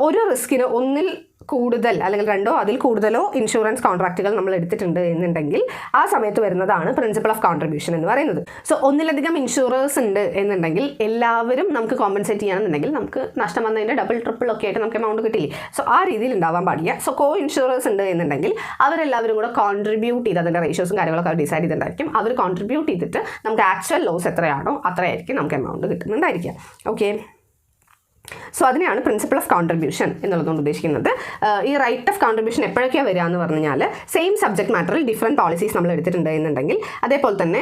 [SPEAKER 1] ഒരു റിസ്കിന് ഒന്നിൽ കൂടുതൽ അല്ലെങ്കിൽ രണ്ടോ അതിൽ കൂടുതലോ ഇൻഷുറൻസ് കോൺട്രാക്റ്റുകൾ നമ്മൾ എടുത്തിട്ടുണ്ട് എന്നുണ്ടെങ്കിൽ ആ സമയത്ത് വരുന്നതാണ് പ്രിൻസിപ്പിൾ ഓഫ് കോൺട്രിബ്യൂഷൻ എന്ന് പറയുന്നത്. സോ ഒന്നിലധികം ഇൻഷുറേഴ്സ് ഉണ്ട് എന്നുണ്ടെങ്കിൽ എല്ലാവരും നമുക്ക് കോമ്പൻസേറ്റ് ചെയ്യണമെന്നുണ്ടെങ്കിൽ നമുക്ക് നഷ്ടം വന്നതിൻ്റെ ഡബിൾ ട്രിപ്പിൾ ഒക്കെ ആയിട്ട് നമുക്ക് എമൗണ്ട് കിട്ടില്ലേ. സോ ആ രീതിയിൽ ഉണ്ടാവാൻ പാടില്ല. സോ കോ ഇൻഷുറേഴ്സ് ഉണ്ട് എന്നുണ്ടെങ്കിൽ അവരെല്ലാവരും കൂടെ കോൺട്രിബ്യൂട്ട് ചെയ്ത് അതിൻ്റെ റേഷ്യോസും കാര്യങ്ങളൊക്കെ അവർ ഡിസൈഡ് ചെയ്തിട്ടുണ്ടായിരിക്കും. അവർ കോൺട്രിബ്യൂട്ട് ചെയ്തിട്ട് നമുക്ക് ആക്ച്വൽ ലോസ് എത്രയാണോ അത്രയായിരിക്കും നമുക്ക് എമൗണ്ട് കിട്ടുന്നുണ്ടായിരിക്കുക. ഓക്കെ, സോ അതിനെയാണ് പ്രിൻസിപ്പിൾ ഓഫ് കോൺട്രിബ്യൂഷൻ എന്നുള്ളതുകൊണ്ട് ഉദ്ദേശിക്കുന്നത്. ഈ റൈറ്റ് ഓഫ് കോൺട്രിബ്യൂഷൻ എപ്പോഴൊക്കെയാണ് വരിക എന്ന് പറഞ്ഞു കഴിഞ്ഞാൽ സെയിം സബ്ജക്ട് മാറ്ററിൽ ഡിഫറെൻറ്റ് പോളിസീസ് നമ്മൾ എടുത്തിട്ടുണ്ട് എന്നുണ്ടെങ്കിൽ, അതേപോലെ തന്നെ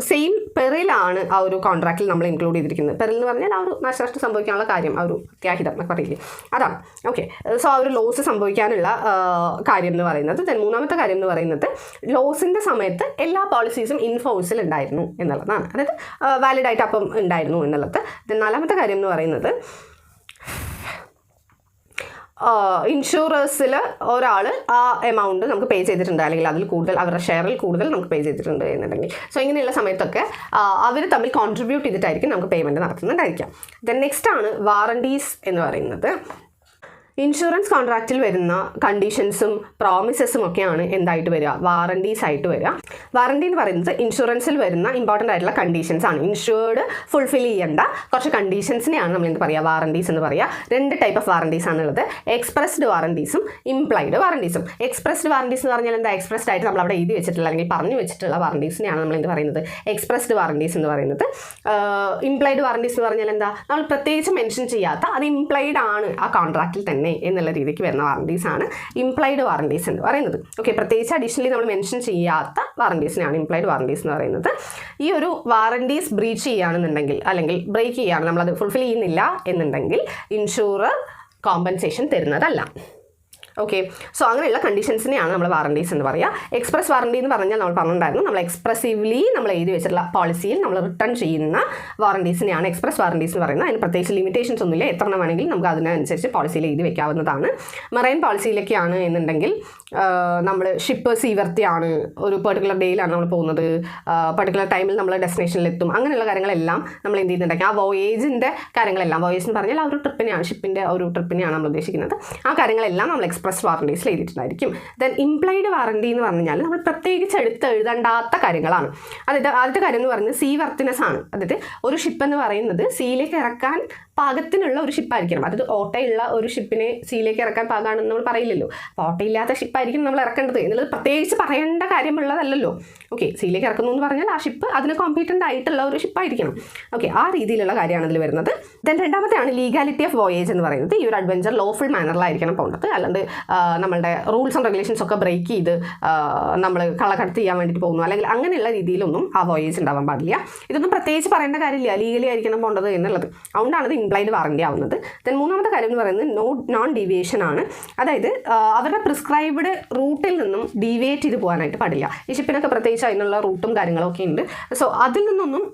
[SPEAKER 1] സെയിം പെറിലാണ് ആ ഒരു കോൺട്രാക്റ്റിൽ നമ്മൾ ഇൻക്ലൂഡ് ചെയ്തിരിക്കുന്നത്. പെറിൽ എന്ന് പറഞ്ഞാൽ ആ ഒരു നാശനഷ്ടം സംഭവിക്കാനുള്ള കാര്യം, ആ ഒരു അത്യാഹിതം എന്നൊക്കെ പറയില്ലേ, അതാണ്. ഓക്കെ, സോ ആ ഒരു ലോസ് സംഭവിക്കാനുള്ള കാര്യം എന്ന് പറയുന്നത്. മൂന്നാമത്തെ കാര്യം എന്ന് പറയുന്നത് ലോസിൻ്റെ സമയത്ത് എല്ലാ പോളിസീസും ഇൻഫോഴ്സിൽ ഉണ്ടായിരുന്നു എന്നുള്ളതാണ്, അതായത് വാലിഡായിട്ട് അപ്പം ഉണ്ടായിരുന്നു എന്നുള്ളത്. നാലാമത്തെ കാര്യം എന്ന് പറയുന്നത് ഇൻഷുറേഴ്സിൽ ഒരാൾ ആ എമൗണ്ട് നമുക്ക് പേ ചെയ്തിട്ടുണ്ട്, അല്ലെങ്കിൽ അതിൽ കൂടുതൽ അവരുടെ ഷെയറിൽ കൂടുതൽ നമുക്ക് പേ ചെയ്തിട്ടുണ്ട് എന്നുണ്ടെങ്കിൽ, സോ ഇങ്ങനെയുള്ള സമയത്തൊക്കെ അവർ തമ്മിൽ കോൺട്രിബ്യൂട്ട് ചെയ്തിട്ടായിരിക്കും നമുക്ക് പേയ്മെൻറ്റ് നടത്തുന്നുണ്ടായിരിക്കാം. ദെൻ നെക്സ്റ്റ് ആണ് വാറണ്ടീസ് എന്ന് പറയുന്നത്. ഇൻഷുറൻസ് കോൺട്രാക്റ്റിൽ വരുന്ന കണ്ടീഷൻസും പ്രോമിസസും ഒക്കെയാണ് എന്തായിട്ട് വരിക, വാറണ്ടീസ് ആയിട്ട് വരിക. വാറണ്ടി എന്ന് പറയുന്നത് ഇൻഷുറൻസിൽ വരുന്ന ഇമ്പോർട്ടൻ്റ് ആയിട്ടുള്ള കണ്ടീഷൻസ് ആണ്. ഇൻഷുർഡ് ഫുൾഫിൽ ചെയ്യേണ്ട കുറച്ച് കണ്ടീഷൻസിനെയാണ് നമ്മൾ എന്ത് പറയുക, വാറണ്ടീസ് എന്ന് പറയുക. രണ്ട് ടൈപ്പ് ഓഫ് വാറണ്ടീസ് ആണുള്ളത്, എക്സ്പ്രസ്ഡ് വാറണ്ടീസും ഇംപ്ലൈഡ് വാറണ്ടീസും. എക്സ്പ്രസ്ഡ് വാറണ്ടീസ് എന്ന് പറഞ്ഞാൽ എന്താ, എക്സ്പ്രസ്ഡ് ആയിട്ട് നമ്മൾ അവിടെ എഴുതി വെച്ചിട്ടുള്ള അല്ലെങ്കിൽ പറഞ്ഞു വെച്ചിട്ടുള്ള വാറണ്ടീസിനെയാണ് നമ്മൾ എന്ത് പറയുന്നത്, എക്സ്പ്രസ്ഡ് വാറണ്ടീസ് എന്ന് പറയുന്നത്. ഇംപ്ലൈഡ് വാറണ്ടീസ് എന്ന് പറഞ്ഞാൽ എന്താ, നമ്മൾ പ്രത്യേകിച്ച് മെൻഷൻ ചെയ്യാത്ത അത് ഇംപ്ലൈഡ് ആണ് ആ കോൺട്രാക്റ്റിൽ തന്നെ എന്നുള്ള രീതിക്ക് വരുന്ന വാറണ്ടീസ് ആണ് ഇംപ്ലൈഡ് വാറണ്ടീസ് എന്ന് പറയുന്നത്. ഓക്കെ, പ്രത്യേകിച്ച് അഡീഷണലി നമ്മൾ മെൻഷൻ ചെയ്യാത്ത വാറണ്ടീസിനെയാണ് ഇംപ്ലൈഡ് വാറണ്ടീസ് എന്ന് പറയുന്നത്. ഈ ഒരു വാറണ്ടീസ് ബ്രീച്ച് ചെയ്യുകയാണെന്നുണ്ടെങ്കിൽ അല്ലെങ്കിൽ ബ്രേക്ക് ചെയ്യുകയാണ്, നമ്മളത് ഫുൾഫിൽ ചെയ്യുന്നില്ല എന്നുണ്ടെങ്കിൽ ഇൻഷുറർ കോമ്പൻസേഷൻ തരുന്നതല്ല. ഓക്കെ, സോ അങ്ങനെയുള്ള കണ്ടീഷൻസിനെയാണ് നമ്മൾ വാറണ്ടീസ് എന്ന് പറയുക. എക്സ്പ്രസ് വാറണ്ടി എന്ന് പറഞ്ഞാൽ നമ്മൾ പറഞ്ഞിട്ടുണ്ടായിരുന്നു, നമ്മൾ എക്സ്പ്രസീവ്ലി നമ്മൾ എഴുതി വെച്ചിട്ടുള്ള പോളിസിയിൽ നമ്മൾ റിട്ടേൺ ചെയ്യുന്ന വാറണ്ടീസിനെയാണ് എക്സ്പ്രസ് വാറണ്ടീസ് എന്ന് പറയുന്നത്. അതിന് പ്രത്യേകിച്ച് ലിമിറ്റേഷൻസ് ഒന്നുമില്ല, എത്ര വേണമെങ്കിലും നമുക്ക് അതിനനുസരിച്ച് പോളിസിയിൽ എഴുതി വെക്കാവുന്നതാണ്. മറൈൻ പോളിസിയിലൊക്കെയാണ് എന്നുണ്ടെങ്കിൽ നമ്മൾ ഷിപ്പ് സീവർത്തിയാണ്, ഒരു പെർട്ടിക്കുലർ ഡേയിലാണ് നമ്മൾ പോകുന്നത്, പെർട്ടിക്കുലർ ടൈമിൽ നമ്മൾ ഡെസ്റ്റിനേഷനിലെത്തും, അങ്ങനെയുള്ള കാര്യങ്ങളെല്ലാം നമ്മൾ എന്ത് ചെയ്യുന്നുണ്ടെങ്കിൽ ആ വോയേജിൻ്റെ കാര്യങ്ങളെല്ലാം, വോയേജ് എന്ന് പറഞ്ഞാൽ ആ ഒരു ട്രിപ്പിനെയാണ്, ഷിപ്പിൻ്റെ ഒരു ട്രിപ്പിനെയാണ് നമ്മൾ ഉദ്ദേശിക്കുന്നത്. ആ കാര്യങ്ങളെല്ലാം നമ്മൾ എക്സ്പ്രസ് വാറണ്ടീസിൽ എഴുതിയിട്ടുണ്ടായിരിക്കും. ദെൻ ഇംപ്ലൈഡ് വാറണ്ടി എന്ന് പറഞ്ഞാൽ നമ്മൾ പ്രത്യേകിച്ച് എഴുതണ്ടാത്ത കാര്യങ്ങളാണ്. അതായത് ആദ്യത്തെ കാര്യം എന്ന് പറയുന്നത് സീ വർത്തിനെസ് ആണ്. അതായത് ഒരു ഷിപ്പ് എന്ന് പറയുന്നത് സീയിലേക്ക് ഇറക്കാൻ പാകത്തിനുള്ള ഒരു ഷിപ്പായിരിക്കണം. അതായത് ഓട്ടയുള്ള ഒരു ഷിപ്പിനെ സീയിലേക്ക് ഇറക്കാൻ പാകമാണെന്ന് നമ്മൾ പറയില്ലല്ലോ. അപ്പോൾ ഓട്ടയില്ലാത്ത ഷിപ്പായിരിക്കും നമ്മൾ ഇറക്കേണ്ടത് എന്നുള്ളത് പ്രത്യേകിച്ച് പറയേണ്ട കാര്യമുള്ളതല്ലല്ലോ. ഓക്കെ, സീയിലേക്ക് ഇറക്കുന്നു എന്ന് പറഞ്ഞാൽ ആ ഷിപ്പ് അതിന് കോമ്പീറ്റൻ്റ് ആയിട്ടുള്ള ഒരു ഷിപ്പായിരിക്കണം. ഓക്കെ, ആ രീതിയിലുള്ള കാര്യമാണ് ഇതിൽ വരുന്നത്. ദെൻ രണ്ടാമത്തെയാണ് ലീഗാലിറ്റി ഓഫ് വോയേജ് എന്ന് പറയുന്നത്. ഈ ഒരു അഡ്വഞ്ചർ ലോഫുൾ മാനറിലായിരിക്കണം പോകേണ്ടത്, അല്ലാണ്ട് നമ്മളുടെ റൂൾസ് ആൻഡ് റെഗുലേഷൻസ് ഒക്കെ ബ്രേക്ക് ചെയ്ത് നമ്മൾ കള്ളക്കടത്ത് ചെയ്യാൻ വേണ്ടിയിട്ട് പോകുന്നു അല്ലെങ്കിൽ അങ്ങനെയുള്ള രീതിയിലൊന്നും ആ വോയേജ് ഉണ്ടാവാൻ പാടില്ല. ഇതൊന്നും പ്രത്യേകിച്ച് പറയേണ്ട കാര്യമില്ല, ലീഗലി ആയിരിക്കണം പോകേണ്ടത് എന്നുള്ളത്. അതുകൊണ്ടാണ് ഇത് ഇംപ്ലൈഡ് വാറണ്ടി ആവുന്നത്. ദെൻ മൂന്നാമത്തെ കാര്യം എന്ന് പറയുന്നത് നോൺ ഡീവിയേഷൻ ആണ്. അതായത് അവരുടെ പ്രിസ്ക്രൈബ്ഡ് റൂട്ടിൽ നിന്നും ഡീവിയേറ്റ് ചെയ്ത് പോകാനായിട്ട് പാടില്ല. ഈ ഷിപ്പിനൊക്കെ പ്രത്യേകിച്ച് അതിനുള്ള റൂട്ടും കാര്യങ്ങളൊക്കെ ഉണ്ട്. സോ അതിൽ നിന്നൊന്നും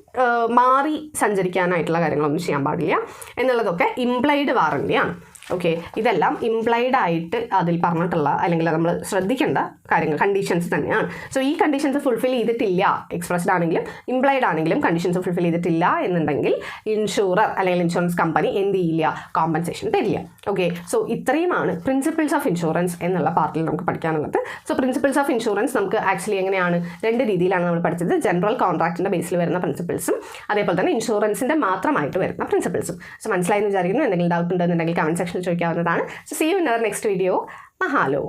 [SPEAKER 1] മാറി സഞ്ചരിക്കാനായിട്ടുള്ള കാര്യങ്ങളൊന്നും ചെയ്യാൻ പാടില്ല എന്നുള്ളതൊക്കെ ഇംപ്ലൈഡ് വാറണ്ടിയാണ്. ഓക്കെ, ഇതെല്ലാം ഇംപ്ലൈഡ് ആയിട്ട് അതിൽ പറഞ്ഞിട്ടുള്ള അല്ലെങ്കിൽ നമ്മൾ ശ്രദ്ധിക്കേണ്ട കാര്യങ്ങൾ, കണ്ടീഷൻസ് തന്നെയാണ്. സോ ഈ കണ്ടീഷൻസ് ഫുൾഫിൽ ചെയ്തിട്ടില്ല, എക്സ്പ്രസ്ഡ് ആണെങ്കിലും ഇംപ്ലൈഡ് ആണെങ്കിലും കണ്ടീഷൻസ് ഫുൾഫിൽ ചെയ്തിട്ടില്ല എന്നുണ്ടെങ്കിൽ ഇൻഷുറർ അല്ലെങ്കിൽ ഇൻഷുറൻസ് കമ്പനി എന്ത് ചെയ്യില്ല, കോമ്പൻസേഷൻ തരില്ല. ഓക്കെ, സോ ഇത്രയുമാണ് പ്രിൻസിപ്പിൾസ് ഓഫ് ഇൻഷുറൻസ് എന്നുള്ള പാർട്ടിൽ നമുക്ക് പഠിക്കാനുള്ളത്. സോ പ്രിൻസിപ്പിൾസ് ഓഫ് ഇൻഷുറൻസ് നമുക്ക് ആക്ച്വലി എങ്ങനെയാണ്, രണ്ട് രീതിയിലാണ് നമ്മൾ പഠിച്ചത്. ജനറൽ കോൺട്രാക്റ്റിൻ്റെ ബേസിൽ വരുന്ന പ്രിൻസിപ്പിൾസും അതേപോലെ തന്നെ ഇൻഷുറൻസിൻ്റെ മാത്രമായിട്ട് വരുന്ന പ്രിൻസിപ്പിൾസും. സോ മനസ്സിലായെന്ന് വിചാരിക്കുന്നു. എന്തെങ്കിലും ഡൗട്ട് ഉണ്ടെന്നുണ്ടെങ്കിൽ കമൻറ്റ് സെക്ഷനിൽ ചോദിക്കാവുന്നതാണ്. So see you in our next video. മഹാലോ.